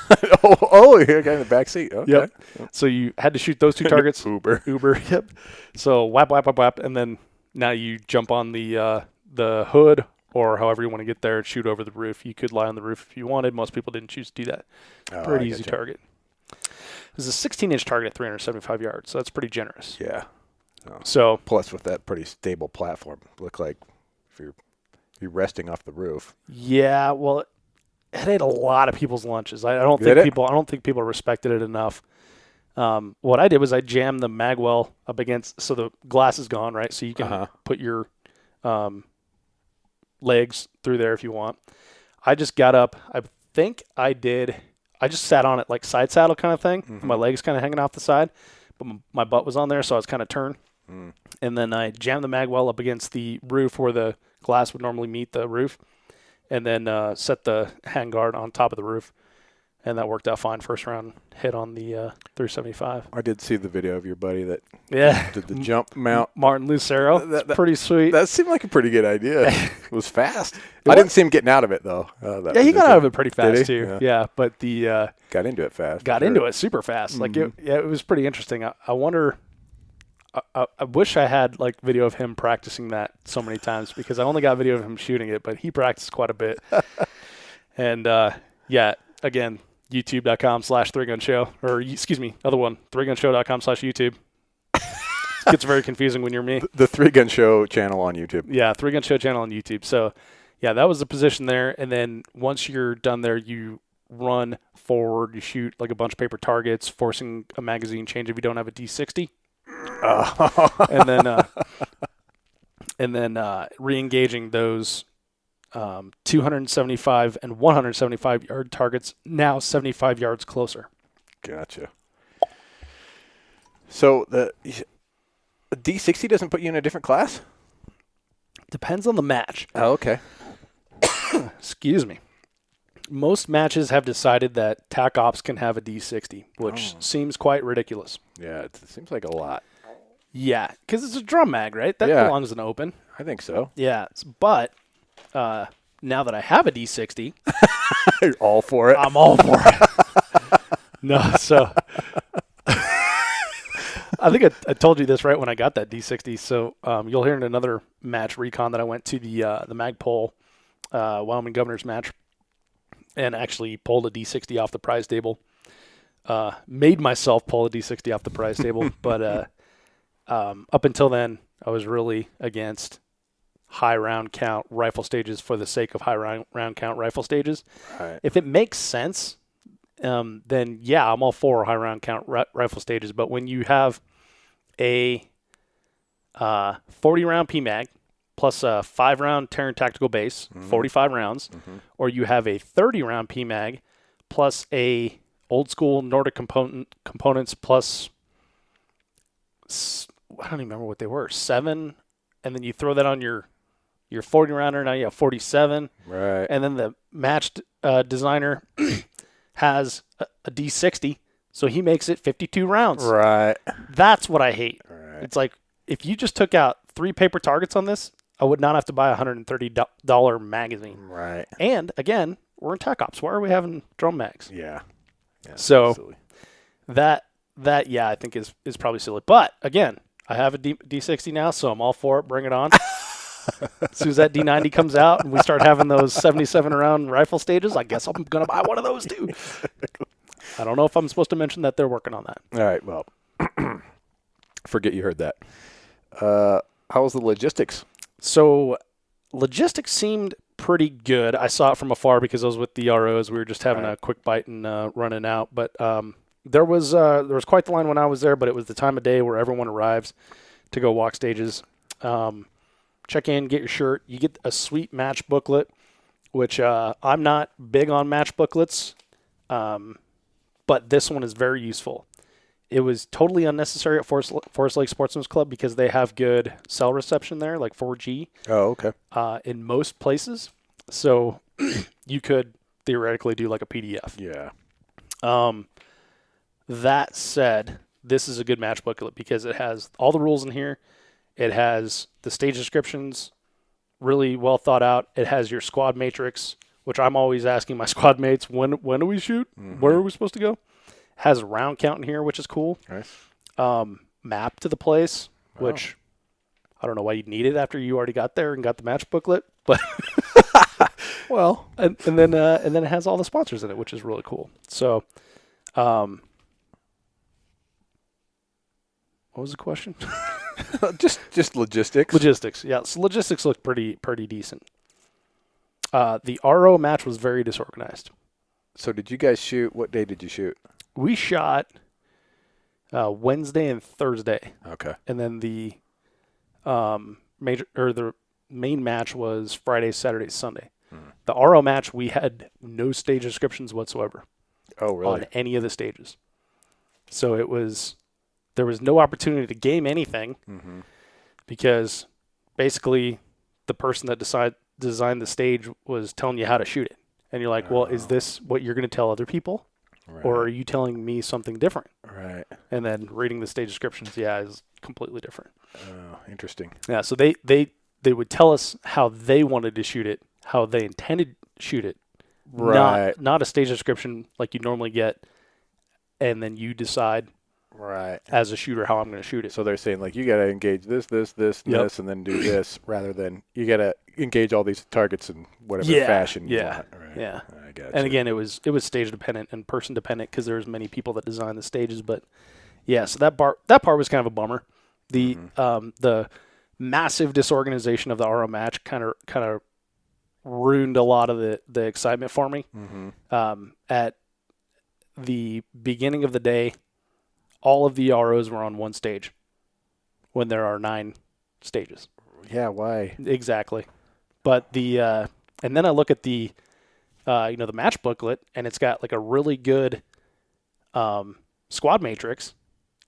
S4: You're a guy in the back seat. Okay.
S2: Yep. So you had to shoot those 2 targets.
S4: Uber.
S2: Yep. So whap, whap, whap, whap, and then now you jump on the hood or however you want to get there and shoot over the roof. You could lie on the roof if you wanted. Most people didn't choose to do that. Pretty easy target. It was a 16-inch target at 375 yards, so that's pretty generous.
S4: Yeah.
S2: So
S4: plus with that pretty stable platform, look like if you're resting off the roof.
S2: Yeah, well, it ate a lot of people's lunches. I don't think people respected it enough. What I did was I jammed the magwell up against, so the glass is gone, right? So you can put your legs through there if you want. I just got up. I just sat on it like side saddle kind of thing. Mm-hmm. My legs kind of hanging off the side, but my butt was on there, so I was kind of turned. And then I jammed the magwell up against the roof where the glass would normally meet the roof, and then set the handguard on top of the roof, and that worked out fine. First round hit on the 375.
S4: I did see the video of your buddy that did the jump mount.
S2: Martin Lucero. That's pretty sweet.
S4: That seemed like a pretty good idea. It was fast. I didn't see him getting out of it, though.
S2: He got out of it pretty fast, too. Yeah, but
S4: got into it fast.
S2: Got into it super fast. Mm-hmm. Like it was pretty interesting. I wonder... I wish I had like video of him practicing that so many times because I only got video of him shooting it, but he practiced quite a bit. And again, youtube.com/3gunshow, or excuse me, other one, 3gunshow.com/YouTube. It gets very confusing when you're me.
S4: The 3-Gun Show channel on YouTube.
S2: Yeah, 3-Gun Show channel on YouTube. So yeah, that was the position there. And then once you're done there, you run forward, you shoot like a bunch of paper targets, forcing a magazine change if you don't have a D60. And then re-engaging those 275 and 175 yard targets, now 75 yards closer.
S4: Gotcha. So the D60 doesn't put you in a different class?
S2: Depends on the match.
S4: Oh, okay.
S2: Excuse me. Most matches have decided that TAC Ops can have a D60, which seems quite ridiculous.
S4: Yeah, it seems like a lot.
S2: Yeah, because it's a drum mag, right? That
S4: Yeah.
S2: belongs in open.
S4: I think so.
S2: Yeah, but now that I have a D60,
S4: You're all for it.
S2: I'm all for it. No, so I think I told you this right when I got that D60. So you'll hear in another match recon that I went to the Magpul Wyoming Governor's match and actually pulled a D60 off the prize table. Made myself pull a D60 off the prize table, but up until then, I was really against high round count rifle stages for the sake of high round count rifle stages.
S4: Right.
S2: If it makes sense, then yeah, I'm all for high round count rifle stages. But when you have a 40 round PMag plus a 5 round Terran tactical base, 45 rounds, or you have a 30 round PMag plus a old school Nordic components plus I don't even remember what they were, 7, and then you throw that on your 40 rounder, now you have 47.
S4: Right.
S2: And then the matched designer has a D60, so he makes it 52 rounds.
S4: Right.
S2: That's what I hate.
S4: Right.
S2: It's like, if you just took out 3 paper targets on this, I would not have to buy a $130 magazine.
S4: Right.
S2: And, again, we're in TAC Ops. Why are we having drum mags?
S4: Yeah.
S2: So
S4: silly.
S2: that yeah, I think is probably silly. But, again, I have a D60 now, so I'm all for it. Bring it on. As soon as that D90 comes out and we start having those 77-round rifle stages, I guess I'm going to buy one of those too. I don't know if I'm supposed to mention that they're working on that.
S4: All right, well, forget you heard that. How was the logistics?
S2: So logistics seemed pretty good. I saw it from afar because I was with the ROs. We were just having a quick bite and running out. But there was quite the line when I was there, but it was the time of day where everyone arrives to go walk stages. Check in, get your shirt. You get a sweet match booklet, which I'm not big on match booklets, but this one is very useful. It was totally unnecessary at Forest Lake Sportsman's Club because they have good cell reception there, like 4G.
S4: Oh, okay.
S2: In most places. So you could theoretically do like a PDF.
S4: Yeah.
S2: That said, this is a good match booklet because it has all the rules in here. It has the stage descriptions, really well thought out. It has your squad matrix, which I'm always asking my squad mates, when do we shoot? Where are we supposed to go? Has a round count in here, which is cool.
S4: Nice.
S2: Map to the place, which I don't know why you'd need it after you already got there and got the match booklet, but well, and then it has all the sponsors in it, which is really cool. So, what was the question?
S4: just logistics.
S2: Logistics, yeah. So logistics looked pretty decent. The RO match was very disorganized.
S4: So did you guys shoot? What day did you shoot?
S2: We shot Wednesday and Thursday.
S4: Okay.
S2: And then the the main match was Friday, Saturday, Sunday. The RO match, we had no stage descriptions whatsoever.
S4: Oh, really?
S2: On any of the stages. So there was no opportunity to game anything because basically the person that designed the stage was telling you how to shoot it. And you're like, well, is this what you're going to tell other people?
S4: Right.
S2: Or are you telling me something different?
S4: Right.
S2: And then reading the stage descriptions, is completely different.
S4: Oh, interesting.
S2: Yeah, so they would tell us how they wanted to shoot it, how they intended to shoot it.
S4: Right.
S2: Not a stage description like you normally get, and then you decide as a shooter how I'm going to shoot it.
S4: So they're saying, like, you got to engage this, this, and then do this, rather than you got to engage all these targets in whatever fashion you want. Right.
S2: Yeah.
S4: I got you.
S2: And again, it was stage dependent and person dependent because there was many people that designed the stages. But yeah, so that part was kind of a bummer. The the massive disorganization of the RO match kind of ruined a lot of the excitement for me. At the beginning of the day, all of the ROs were on one stage when there are 9 stages.
S4: Yeah, why?
S2: Exactly. But the And then I look at the, the match booklet, and it's got like a really good squad matrix,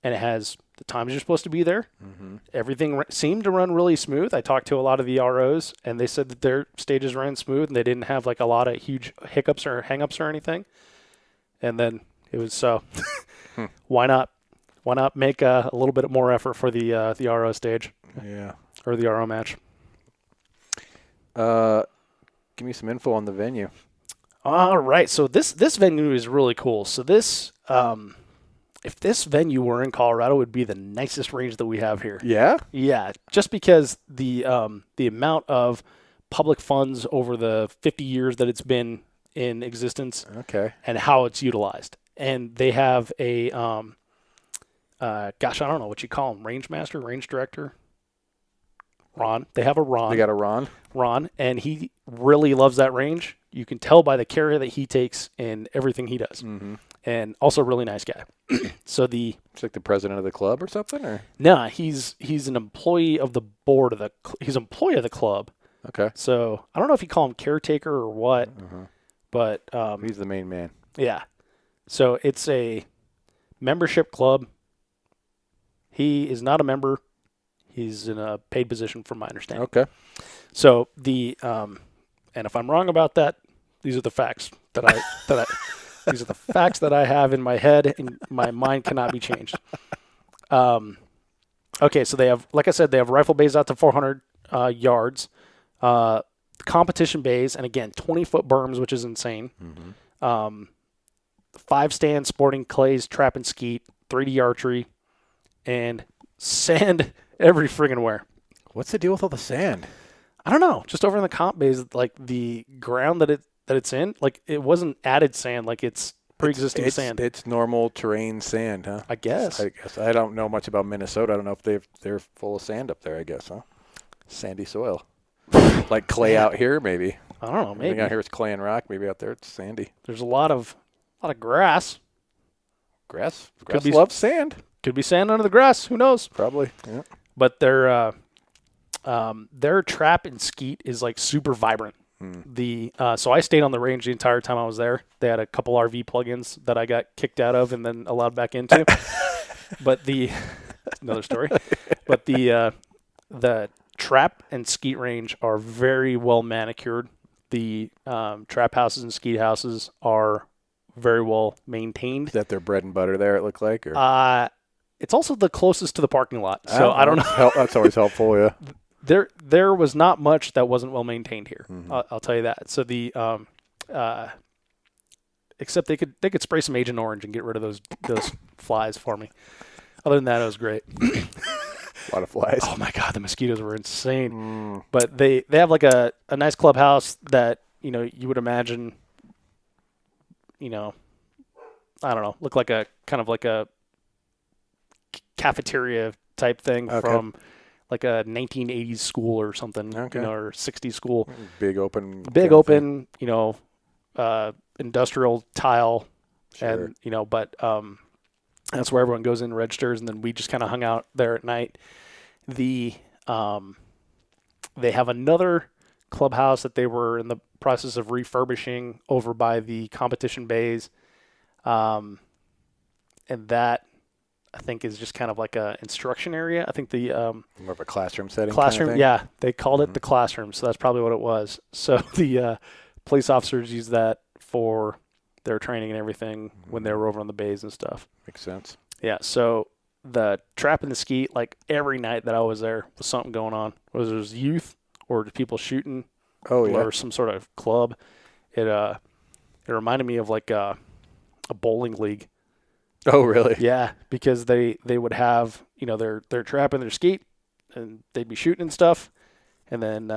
S2: and it has the times you're supposed to be there. Mm-hmm. Everything seemed to run really smooth. I talked to a lot of the ROs, and they said that their stages ran smooth, and they didn't have like a lot of huge hiccups or hangups or anything. And then it was why not make a little bit more effort for the RO stage?
S4: Yeah,
S2: or the RO match.
S4: Give me some info on the venue.
S2: All right, so this venue is really cool. So this, if this venue were in Colorado, it would be the nicest range that we have here.
S4: Yeah?
S2: Yeah, just because the amount of public funds over the 50 years that it's been in existence, and how it's utilized. And they have a, I don't know what you call him, range master, range director? Ron. They have a Ron.
S4: They got a Ron?
S2: Ron, and he really loves that range. You can tell by the care that he takes in everything he does. Mm-hmm. And also a really nice guy. So it's
S4: like the president of the club or something, or?
S2: No, he's an employee of the board of he's an employee of the club.
S4: Okay.
S2: So I don't know if you call him caretaker or what, but
S4: he's the main man.
S2: Yeah. So it's a membership club. He is not a member. He's in a paid position, from my understanding.
S4: Okay.
S2: So and if I'm wrong about that, these are the facts that these are the facts that I have in my head, and my mind cannot be changed. Okay, so they have, like I said, they have rifle bays out to 400 yards, competition bays, and again, 20-foot berms, which is insane. Mm-hmm. 5-stand sporting clays, trap and skeet, 3D archery, and sand every friggin' where.
S4: What's the deal with all the sand?
S2: I don't know. Just over in the comp bays, like the ground that it's in, like it wasn't added sand, like it's pre-existing sand.
S4: It's normal terrain sand, huh?
S2: I guess.
S4: I don't know much about Minnesota. I don't know if they're full of sand up there, I guess, huh? Sandy soil. Like clay out here, maybe.
S2: I don't know, maybe.
S4: Everything out here is clay and rock. Maybe out there it's sandy.
S2: There's a lot of grass.
S4: Grass loves sand.
S2: Could be sand under the grass. Who knows?
S4: Probably, yeah.
S2: But their trap and skeet is like super vibrant. So I stayed on the range the entire time I was there. They had a couple RV plugins that I got kicked out of and then allowed back into. But another story. But the trap and skeet range are very well manicured. The trap houses and skeet houses are very well maintained.
S4: Is that their bread and butter there, it looked like? Or?
S2: It's also the closest to the parking lot. So I don't know.
S4: That's always helpful, yeah.
S2: There was not much that wasn't well maintained here. Mm-hmm. I'll tell you that. So except they could spray some Agent Orange and get rid of those flies for me. Other than that, it was great.
S4: A lot of flies.
S2: Oh my God, the mosquitoes were insane. But they have like a nice clubhouse that you would imagine. I don't know, look like a kind of like a cafeteria type thing from like a 1980s school or something, or 60s school.
S4: Big open,
S2: industrial tile.
S4: Sure.
S2: And, but that's where everyone goes in and registers. And then we just kind of hung out there at night. They have another clubhouse that they were in the process of refurbishing over by the competition bays. And that, I think, is just kind of like a instruction area. I think the
S4: more of a classroom setting.
S2: Classroom,
S4: kind of
S2: yeah. They called it the classroom, so that's probably what it was. So the police officers use that for their training and everything when they were over on the bays and stuff.
S4: Makes sense.
S2: Yeah. So the trap and the skeet, like every night that I was there, was something going on. Whether it was youth or people shooting, or some sort of club. It reminded me of like a bowling league.
S4: Oh, really?
S2: Yeah, because they would have, their trap and their skeet, and they'd be shooting and stuff. And then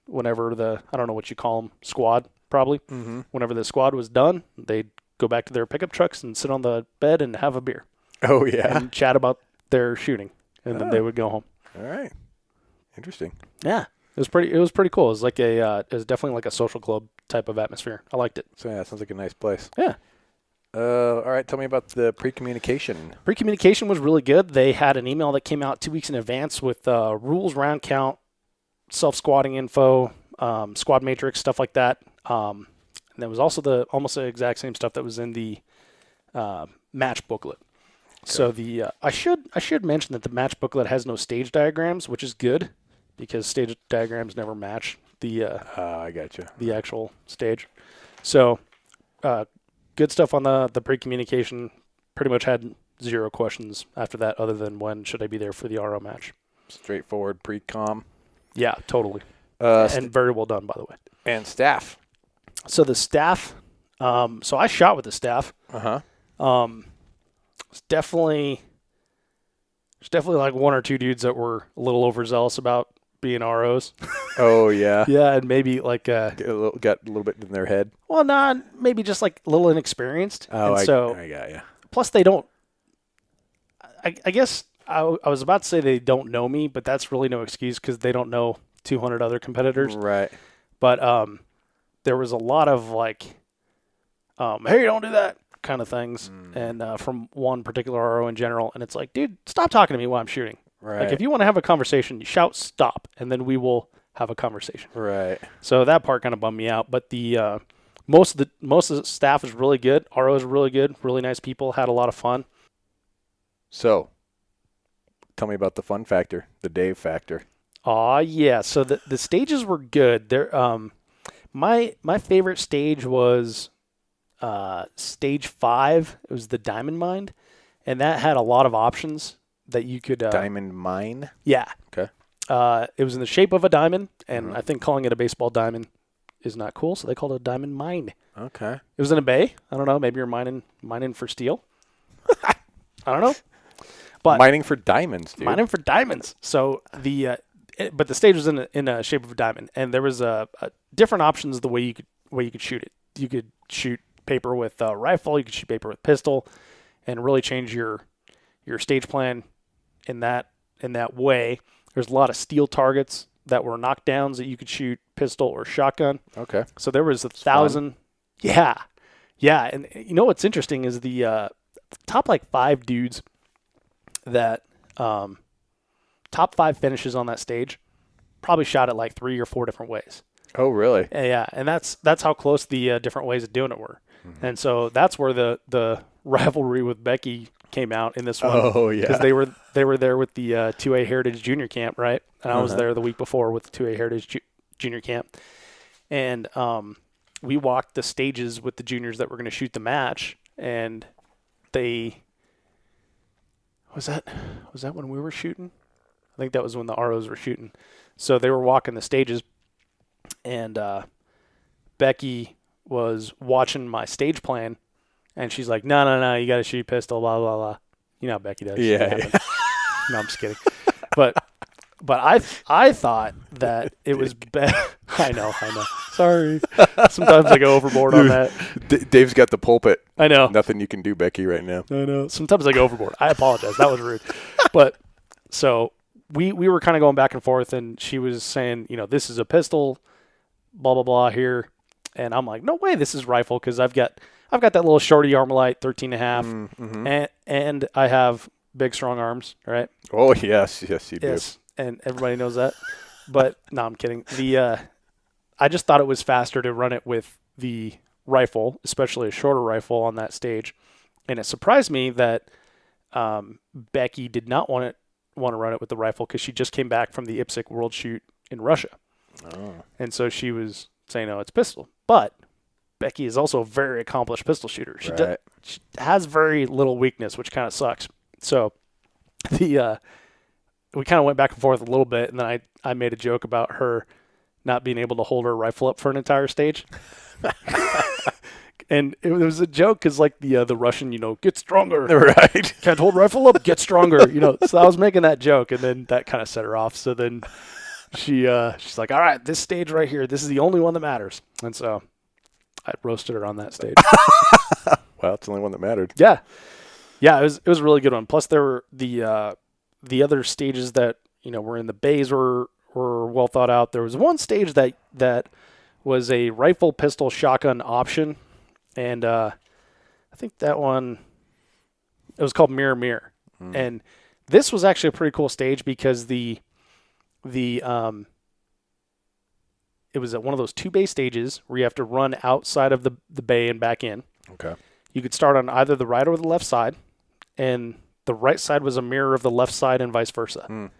S2: whenever I don't know what you call them, squad, probably. Mm-hmm. Whenever the squad was done, they'd go back to their pickup trucks and sit on the bed and have a beer.
S4: Oh, yeah.
S2: And chat about their shooting. And then they would go home.
S4: All right. Interesting.
S2: Yeah. It was pretty cool. It was like it was definitely like a social club type of atmosphere. I liked it.
S4: So, yeah, it sounds like a nice place.
S2: Yeah.
S4: All right, tell me about the pre-communication.
S2: Pre-communication was really good. They had an email that came out 2 weeks in advance with rules, round count, self-squatting info, squad matrix, stuff like that. And there was also almost the exact same stuff that was in the match booklet. Okay. So I should mention that the match booklet has no stage diagrams, which is good because stage diagrams never match
S4: I gotcha.
S2: the actual stage. So good stuff on the pre-communication. Pretty much had 0 questions after that, other than when should I be there for the RO match.
S4: Straightforward pre-com.
S2: Yeah, totally. And very well done, by the way.
S4: And staff.
S2: So the staff. So I shot with the staff. There's definitely like 1 or 2 dudes that were a little overzealous about being ROs.
S4: Oh yeah.
S2: Yeah, and maybe like
S4: got a little bit in their head.
S2: Well, not maybe just like a little inexperienced.
S4: Oh,
S2: and
S4: I got you.
S2: Plus, they don't. I guess I was about to say they don't know me, but that's really no excuse because they don't know 200 other competitors.
S4: Right.
S2: But there was a lot of like, hey, don't do that kind of things, and from one particular RO in general, and it's like, dude, stop talking to me while I'm shooting.
S4: Right.
S2: Like if you want to have a conversation, you shout stop, and then we will have a conversation.
S4: Right.
S2: So that part kind of bummed me out, but the most of the staff was really good. ROs were really good, really nice people, had a lot of fun.
S4: So, tell me about the fun factor, the Dave factor.
S2: Yeah. So the stages were good. There, my favorite stage was stage 5. It was the Diamond Mine, and that had a lot of options that you could.
S4: Diamond Mine.
S2: Yeah.
S4: Okay.
S2: It was in the shape of a diamond, and I think calling it a baseball diamond is not cool, so they called it a diamond mine.
S4: Okay.
S2: It was in a bay. I don't know. Maybe you're mining for steel. I don't know. But
S4: mining for diamonds, dude.
S2: Mining for diamonds. So but the stage was in a shape of a diamond, and there was different options the way you could shoot it. You could shoot paper with a rifle. You could shoot paper with pistol, and really change your stage plan in that way. There's a lot of steel targets that were knockdowns that you could shoot pistol or shotgun.
S4: Okay.
S2: So there was 1,000. Yeah. Yeah. And you know what's interesting is the top like 5 dudes that top 5 finishes on that stage probably shot it like 3 or 4 different ways.
S4: Oh, really?
S2: Yeah. And that's how close the different ways of doing it were. Mm-hmm. And so that's where the rivalry with Becky came out in this one.
S4: Oh, yeah.
S2: Because they were there with the 2A Heritage Junior Camp, right? And I was there the week before with the 2A Heritage Junior Camp. And we walked the stages with the juniors that were going to shoot the match, and they was that when we were shooting? I think that was when the ROs were shooting. So they were walking the stages, and Becky was watching my stage plan, and she's like, no, you got to shoot pistol, blah, blah, blah. You know how Becky does.
S4: Yeah.
S2: No, I'm just kidding. But I thought that it was better. I know. Sorry. Sometimes I go overboard on that.
S4: Dave's got the pulpit.
S2: I know.
S4: Nothing you can do, Becky, right now.
S2: I know. Sometimes I go overboard. I apologize. That was rude. But so we were kind of going back and forth, and she was saying, this is a pistol, blah, blah, blah here. And I'm like, no way, this is rifle, because I've got that little shorty Armalite 13.5, and I have big, strong arms, right?
S4: Oh, yes, you do.
S2: Yes, and everybody knows that. But no, I'm kidding. I just thought it was faster to run it with the rifle, especially a shorter rifle on that stage. And it surprised me that Becky did not want to run it with the rifle because she just came back from the IPSC World Shoot in Russia. Oh. And so she was saying, no, it's pistol. But Becky is also a very accomplished pistol shooter. She has very little weakness, which kind of sucks. So we kind of went back and forth a little bit, and then I made a joke about her not being able to hold her rifle up for an entire stage. And it was a joke because, like, the Russian, get stronger.
S4: Right.
S2: Can't hold rifle up, get stronger. So I was making that joke, and then that kind of set her off. So then she's like, all right, this stage right here, this is the only one that matters. And so I roasted her on that stage.
S4: Well, it's the only one that mattered.
S2: Yeah. Yeah, it was a really good one. Plus, there were the other stages that were in the bays were well thought out. There was one stage that was a rifle, pistol, shotgun option, and I think that one it was called Mirror Mirror. And this was actually a pretty cool stage because it it was at one of those 2 bay stages where you have to run outside of the bay and back in.
S4: Okay.
S2: You could start on either the right or the left side, and the right side was a mirror of the left side and vice versa.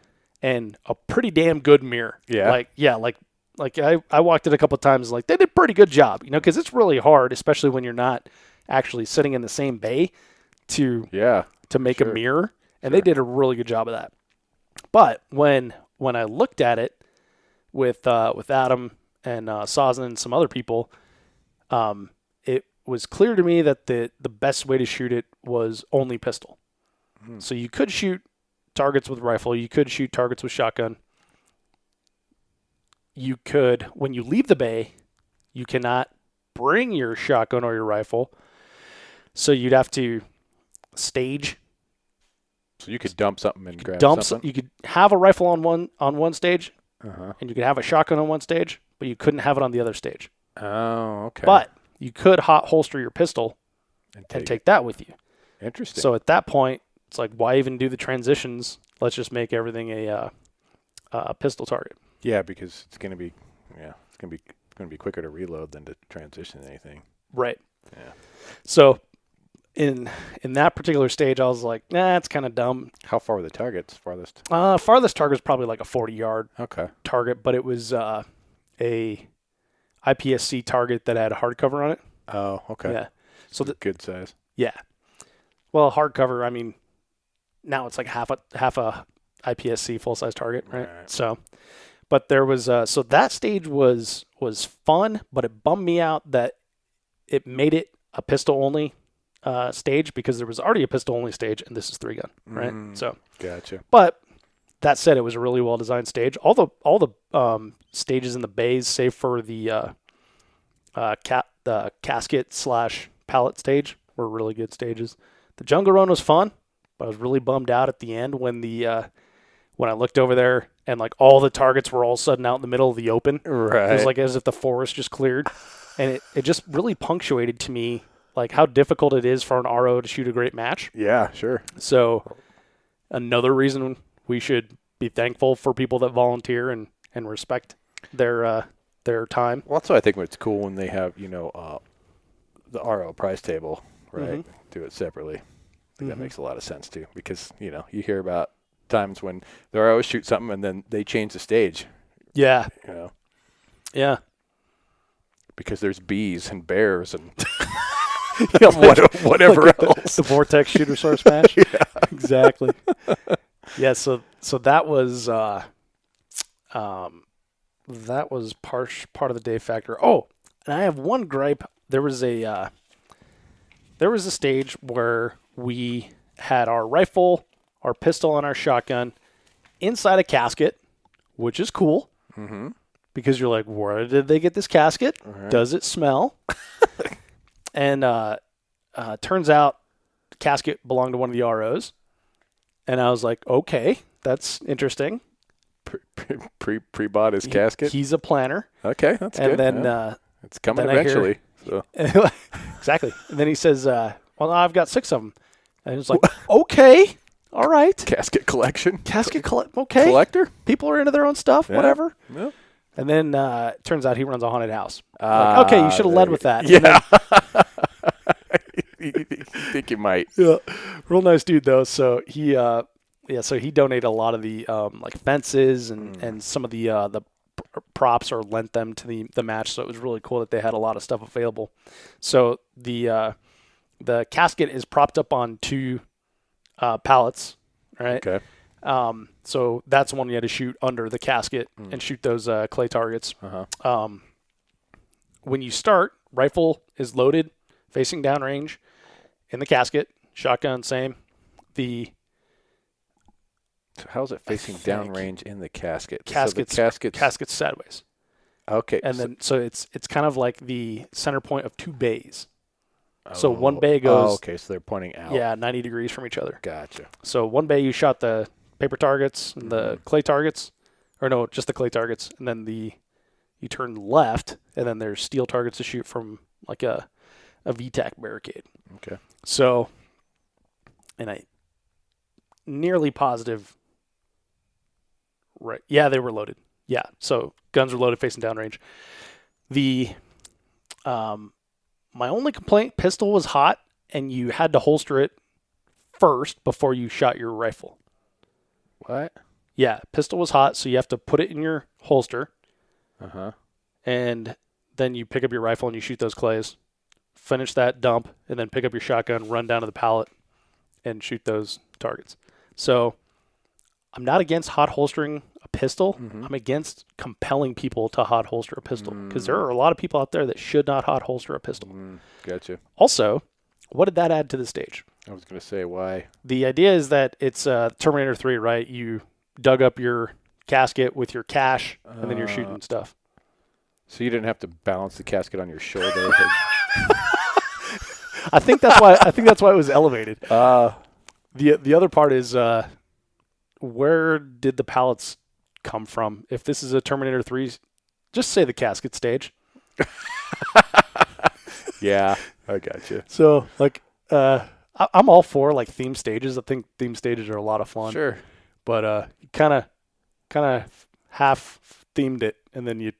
S2: And a pretty damn good mirror.
S4: Yeah.
S2: Like I walked it a couple of times, like they did a pretty good job, because it's really hard, especially when you're not actually sitting in the same bay to make a mirror, and they did a really good job of that. But when I looked at it with Adam and Sazin and some other people, it was clear to me that the best way to shoot it was only pistol. So you could shoot targets with rifle, you could shoot targets with shotgun. You could, when you leave the bay, you cannot bring your shotgun or your rifle, so you'd have to stage.
S4: So you could dump something and grab something?
S2: You could have a rifle on one stage, and you could have a shotgun on one stage, but you couldn't have it on the other stage.
S4: Oh, okay.
S2: But you could hot holster your pistol and take that with you.
S4: Interesting.
S2: So at that point, it's like, why even do the transitions? Let's just make everything a pistol target.
S4: Yeah, because it's going to be quicker to reload than to transition anything.
S2: Right.
S4: Yeah.
S2: So in that particular stage, I was like, nah, it's kind of dumb.
S4: How far were the targets farthest?
S2: Farthest target was probably like a 40-yard target, but it was a IPSC target that had hardcover on it.
S4: Oh, okay.
S2: Yeah. So
S4: good size.
S2: Yeah. Well, hardcover, I mean, now it's like half a IPSC full-size target, right? So, but there was so that stage was fun, but it bummed me out that it made it a pistol-only stage, because there was already a pistol-only stage, and this is 3-gun, right? So,
S4: gotcha.
S2: But that said, it was a really well-designed stage. All the stages in the bays, save for the casket/pallet stage, were really good stages. The jungle run was fun, but I was really bummed out at the end when I looked over there and like all the targets were all of a sudden out in the middle of the open.
S4: Right.
S2: It was like as if the forest just cleared, and it just really punctuated to me like how difficult it is for an RO to shoot a great match.
S4: Yeah, sure.
S2: So another reason we should be thankful for people that volunteer and respect their time.
S4: Well, that's why I think it's cool when they have, the RO prize table, right? Do it separately. I think that makes a lot of sense too, because, you hear about times when the ROs shoot something and then they change the stage.
S2: Yeah. Yeah.
S4: Because there's bees and bears and whatever
S2: like
S4: else.
S2: The Vortex shooter source smash.
S4: Yeah.
S2: Exactly. Yeah, so that was part of the day factor. Oh, and I have one gripe. There was a stage where we had our rifle, our pistol, and our shotgun inside a casket, which is cool. Because you're like, where did they get this casket? Right. Does it smell? And turns out the casket belonged to one of the ROs. And I was like, okay, that's interesting.
S4: Pre-bought his casket?
S2: He's a planner.
S4: Okay, that's good.
S2: And then
S4: it's coming eventually.
S2: Exactly. And then he says, well, I've got 6 of them. And he was like, okay, all right.
S4: Casket collection.
S2: Okay.
S4: Collector?
S2: People are into their own stuff, whatever.
S4: Yeah.
S2: And then it turns out he runs a haunted house. Like, okay, you should have led with that.
S4: Yeah. You think you might.
S2: Yeah. Real nice dude, though. So he donated a lot of the like fences and some of the props, or lent them to the match. So it was really cool that they had a lot of stuff available. So the casket is propped up on 2 pallets, right?
S4: Okay.
S2: So that's one you had to shoot under the casket and shoot those clay targets. When you start, rifle is loaded, facing downrange in the casket. Shotgun, same.
S4: So how's it facing downrange in the casket?
S2: Casket's sideways.
S4: Okay.
S2: And then so it's kind of like the center point of 2 bays. So one bay goes.
S4: Oh, okay. So they're pointing out.
S2: Yeah, 90 degrees from each other.
S4: Gotcha.
S2: So one bay you shot the paper targets and the clay targets, or no, just the clay targets, and then you turn left, and then there's steel targets to shoot from like a VTAC barricade.
S4: Okay.
S2: So, and I nearly positive. Right. Yeah, they were loaded. Yeah. So guns are loaded facing downrange. My only complaint, pistol was hot, and you had to holster it first before you shot your rifle.
S4: What?
S2: Yeah, pistol was hot, so you have to put it in your holster. And then you pick up your rifle and you shoot those clays. Finish that dump, and then pick up your shotgun, run down to the pallet, and shoot those targets. So I'm not against hot holstering a pistol. I'm against compelling people to hot holster a pistol because there are a lot of people out there that should not hot holster a pistol.
S4: Gotcha.
S2: Also, what did that add to the stage?
S4: I was going to say, why?
S2: The idea is that it's Terminator 3, right? You dug up your casket with your cache, and then you're shooting stuff.
S4: So you didn't have to balance the casket on your shoulder.
S2: I think that's why it was elevated. The other part is where did the pallets come from? If this is a Terminator 3, just say the casket stage.
S4: Yeah, I got you.
S2: So like I'm all for like theme stages. I think theme stages are a lot of fun.
S4: Sure.
S2: But kind of half themed it, and then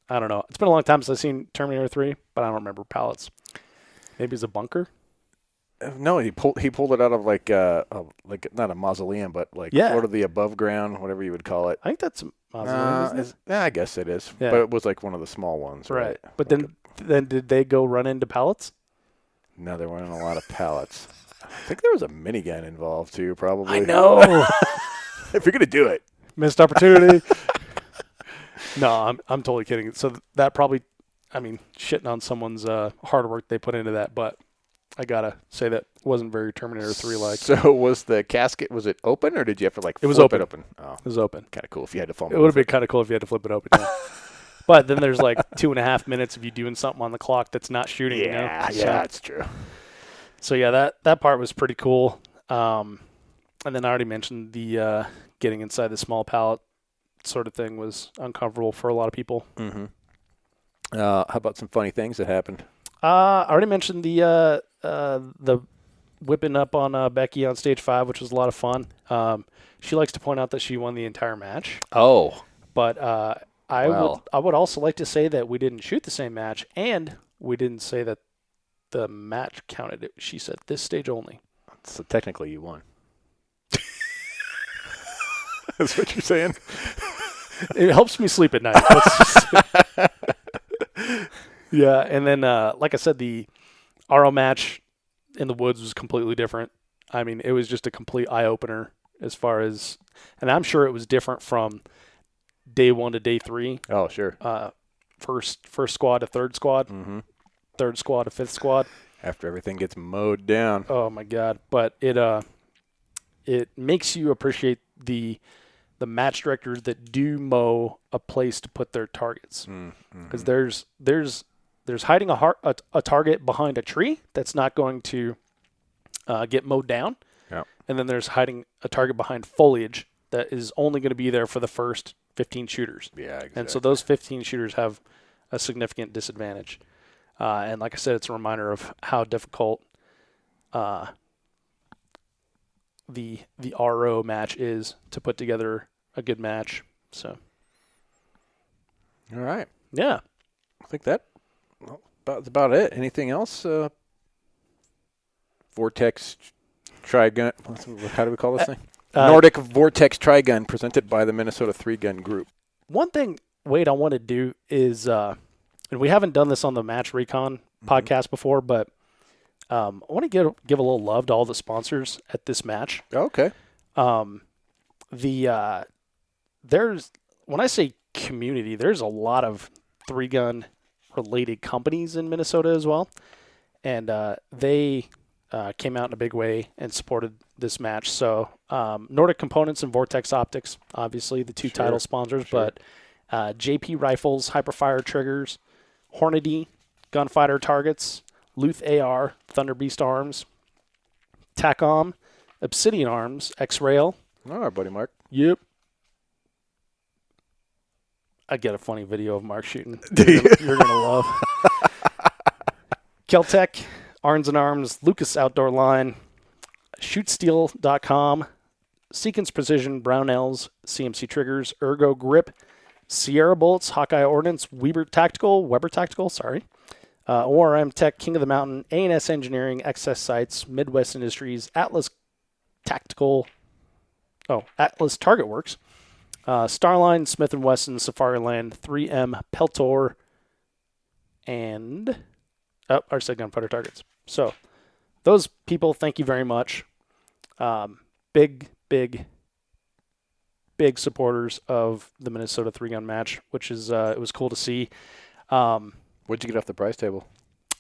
S2: I don't know. It's been a long time since I've seen Terminator 3, but I don't remember pallets. Maybe it's a bunker.
S4: No, he pulled it out of like not a mausoleum, but like sort of the above ground, whatever you would call it.
S2: I think that's a mausoleum. Isn't it?
S4: Yeah, I guess it is.
S2: Yeah.
S4: But it was like one of the small ones, right?
S2: But then did they go run into pallets?
S4: No, there weren't a lot of pallets. I think there was a minigun involved too, probably.
S2: I know.
S4: If you're gonna do it,
S2: missed opportunity. No, I'm totally kidding. So that probably, I mean, shitting on someone's hard work they put into that, but I gotta say that wasn't very Terminator 3 like.
S4: So was the casket, was it open, or did you have to like
S2: it was
S4: flip
S2: open.
S4: it open? Oh,
S2: it was open.
S4: Kind of cool if you had to flip
S2: it. It would have been kind of cool if you had to flip it open. Yeah. But then there's like 2.5 minutes of you doing something on the clock that's not shooting.
S4: Yeah,
S2: you know?
S4: that's true.
S2: So yeah, that part was pretty cool. And then I already mentioned the getting inside the small pallet sort of thing was uncomfortable for a lot of people.
S4: How about some funny things that happened?
S2: I already mentioned the whipping up on Becky on stage 5, which was a lot of fun. She likes to point out that she won the entire match.
S4: Oh,
S2: but I would also like to say that we didn't shoot the same match, and we didn't say that the match counted. She said this stage only.
S4: So technically, you won. That's what you're saying.
S2: It helps me sleep at night. Yeah, and then like I said, the RO match in the woods was completely different. I mean, it was just a complete eye-opener as far as, and I'm sure it was different from day 1 to day 3.
S4: Oh, sure.
S2: First squad to third squad, third squad to fifth squad.
S4: After everything gets mowed down.
S2: Oh my God! But it makes you appreciate the match directors that do mow a place to put their targets, because there's hiding a target behind a tree that's not going to get mowed down, and then there's hiding a target behind foliage that is only going to be there for the first 15 shooters.
S4: Yeah, exactly.
S2: And so those 15 shooters have a significant disadvantage. And like I said, it's a reminder of how difficult the RO match is to put together a good match. So,
S4: all right,
S2: yeah,
S4: I think that's about it. Anything else? Vortex Tri-Gun. How do we call this thing? Nordic Vortex Tri-Gun, presented by the Minnesota 3-Gun Group.
S2: One thing, Wade, I want to do is, and we haven't done this on the Match Recon podcast before, but I want to give a little love to all the sponsors at this match.
S4: Okay.
S2: There's, when I say community, there's a lot of 3-gun related companies in Minnesota as well, and they came out in a big way and supported this match. So Nordic Components and Vortex Optics, obviously the two title sponsors, but JP Rifles, Hyperfire Triggers, Hornady Gunfighter Targets, Luth AR, Thunder Beast Arms, TACOM, Obsidian Arms, X-Rail.
S4: All right, buddy Mark.
S2: Yep. I get a funny video of Mark shooting. You're going to love. Keltec, Arms and Arms, Lucas Outdoor Line, ShootSteel.com, Sequence Precision, Brownells, CMC Triggers, Ergo Grip, Sierra Bullets, Hawkeye Ordnance, Weber Tactical, ORM Tech, King of the Mountain, A&S Engineering, XS Sights, Midwest Industries, Atlas Target Works, Starline, Smith & Wesson, Safariland, 3M, Peltor, and Arsec Gunfighter Targets. So those people, thank you very much. Big supporters of the Minnesota 3-gun match, which is it was cool to see.
S4: What'd you get off the prize table?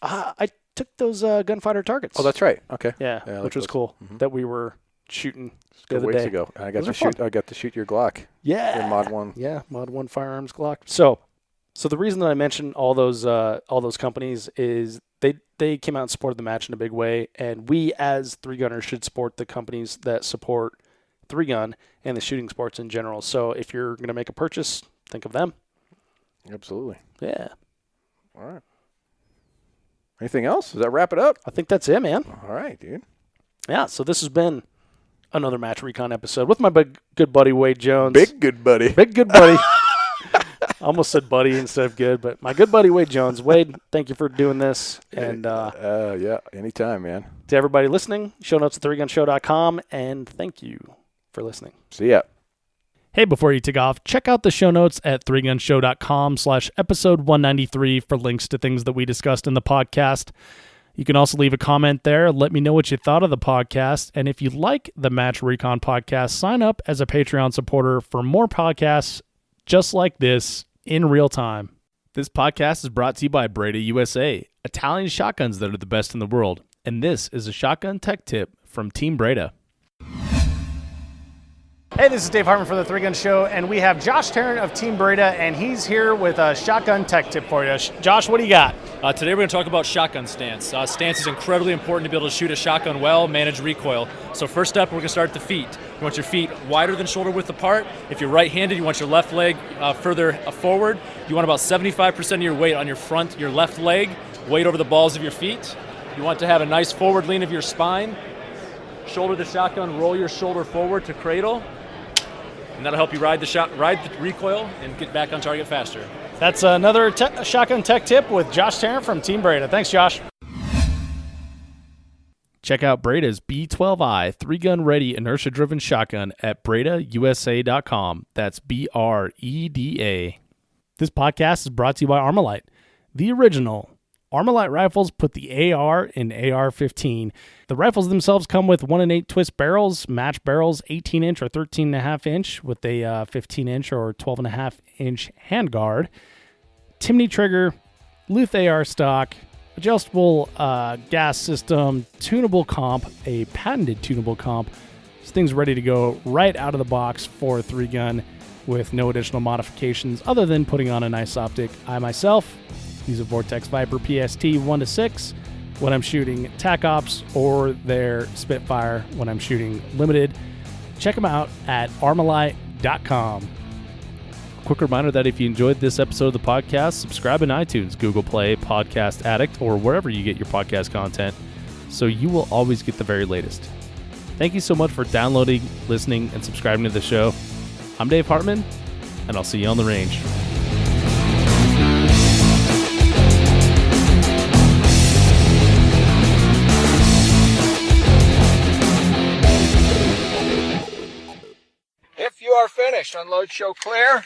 S2: I took those gunfighter targets.
S4: Oh, that's right. Okay.
S2: Yeah, which was cool that we were shooting the other
S4: weeks
S2: day.
S4: ago. I got to shoot your Glock.
S2: Yeah.
S4: Your Mod 1.
S2: Yeah, Mod 1 firearms Glock. So the reason that I mentioned all those companies is they came out and supported the match in a big way, and we as 3-gunners should support the companies that support 3-gun and the shooting sports in general. So if you're going to make a purchase, think of them.
S4: Absolutely.
S2: Yeah.
S4: All right. Anything else? Does that wrap it up?
S2: I think that's it, man.
S4: All right, dude.
S2: Yeah, so this has been another Match Recon episode with my good buddy Wade Jones.
S4: Big good buddy.
S2: Big good buddy. Almost said buddy instead of good, but my good buddy Wade Jones. Wade, thank you for doing this. And
S4: yeah, anytime, man.
S2: To everybody listening, show notes at 3gunshow.com, and thank you for listening.
S4: See ya.
S2: Hey, before you take off, check out the show notes at 3gunshow.com/episode 193 for links to things that we discussed in the podcast. You can also leave a comment there. Let me know what you thought of the podcast. And if you like the Match Recon podcast, sign up as a Patreon supporter for more podcasts just like this in real time. This podcast is brought to you by Breda USA, Italian shotguns that are the best in the world. And this is a shotgun tech tip from Team Breda. Hey, this is Dave Hartman for the 3-Gun Show, and we have Josh Tarrant of Team Breda, and he's here with a shotgun tech tip for you. Josh, what do you got?
S5: Today we're going to talk about shotgun stance. Stance is incredibly important to be able to shoot a shotgun well, manage recoil. So first up, we're going to start at the feet. You want your feet wider than shoulder width apart. If you're right-handed, you want your left leg further forward. You want about 75% of your weight on your left leg, weight over the balls of your feet. You want to have a nice forward lean of your spine. Shoulder the shotgun, roll your shoulder forward to cradle. And that'll help you ride the recoil and get back on target faster.
S2: That's another shotgun tech tip with Josh Tarrant from Team Breda. Thanks, Josh. Check out Breda's B12i 3-gun ready inertia-driven shotgun at BredaUSA.com. That's BREDA. This podcast is brought to you by Armalite, the original. Armalite rifles put the AR in AR-15. The rifles themselves come with 1-8 twist barrels, match barrels, 18-inch or 13.5-inch with a 15-inch or 12.5-inch handguard, Timney trigger, Luth AR stock, adjustable gas system, tunable comp, a patented tunable comp. This thing's ready to go right out of the box for a 3-gun with no additional modifications other than putting on a nice optic. I myself use a Vortex Viper PST 1-6 when I'm shooting TAC Ops or their Spitfire when I'm shooting limited. Check them out at armalite.com. Quick reminder that if you enjoyed this episode of the podcast, subscribe in iTunes, Google Play, Podcast Addict, or wherever you get your podcast content, so you will always get the very latest. Thank you so much for downloading, listening, and subscribing to the show. I'm Dave Hartman, and I'll see you on the range.
S1: If you are finished, unload, show clear.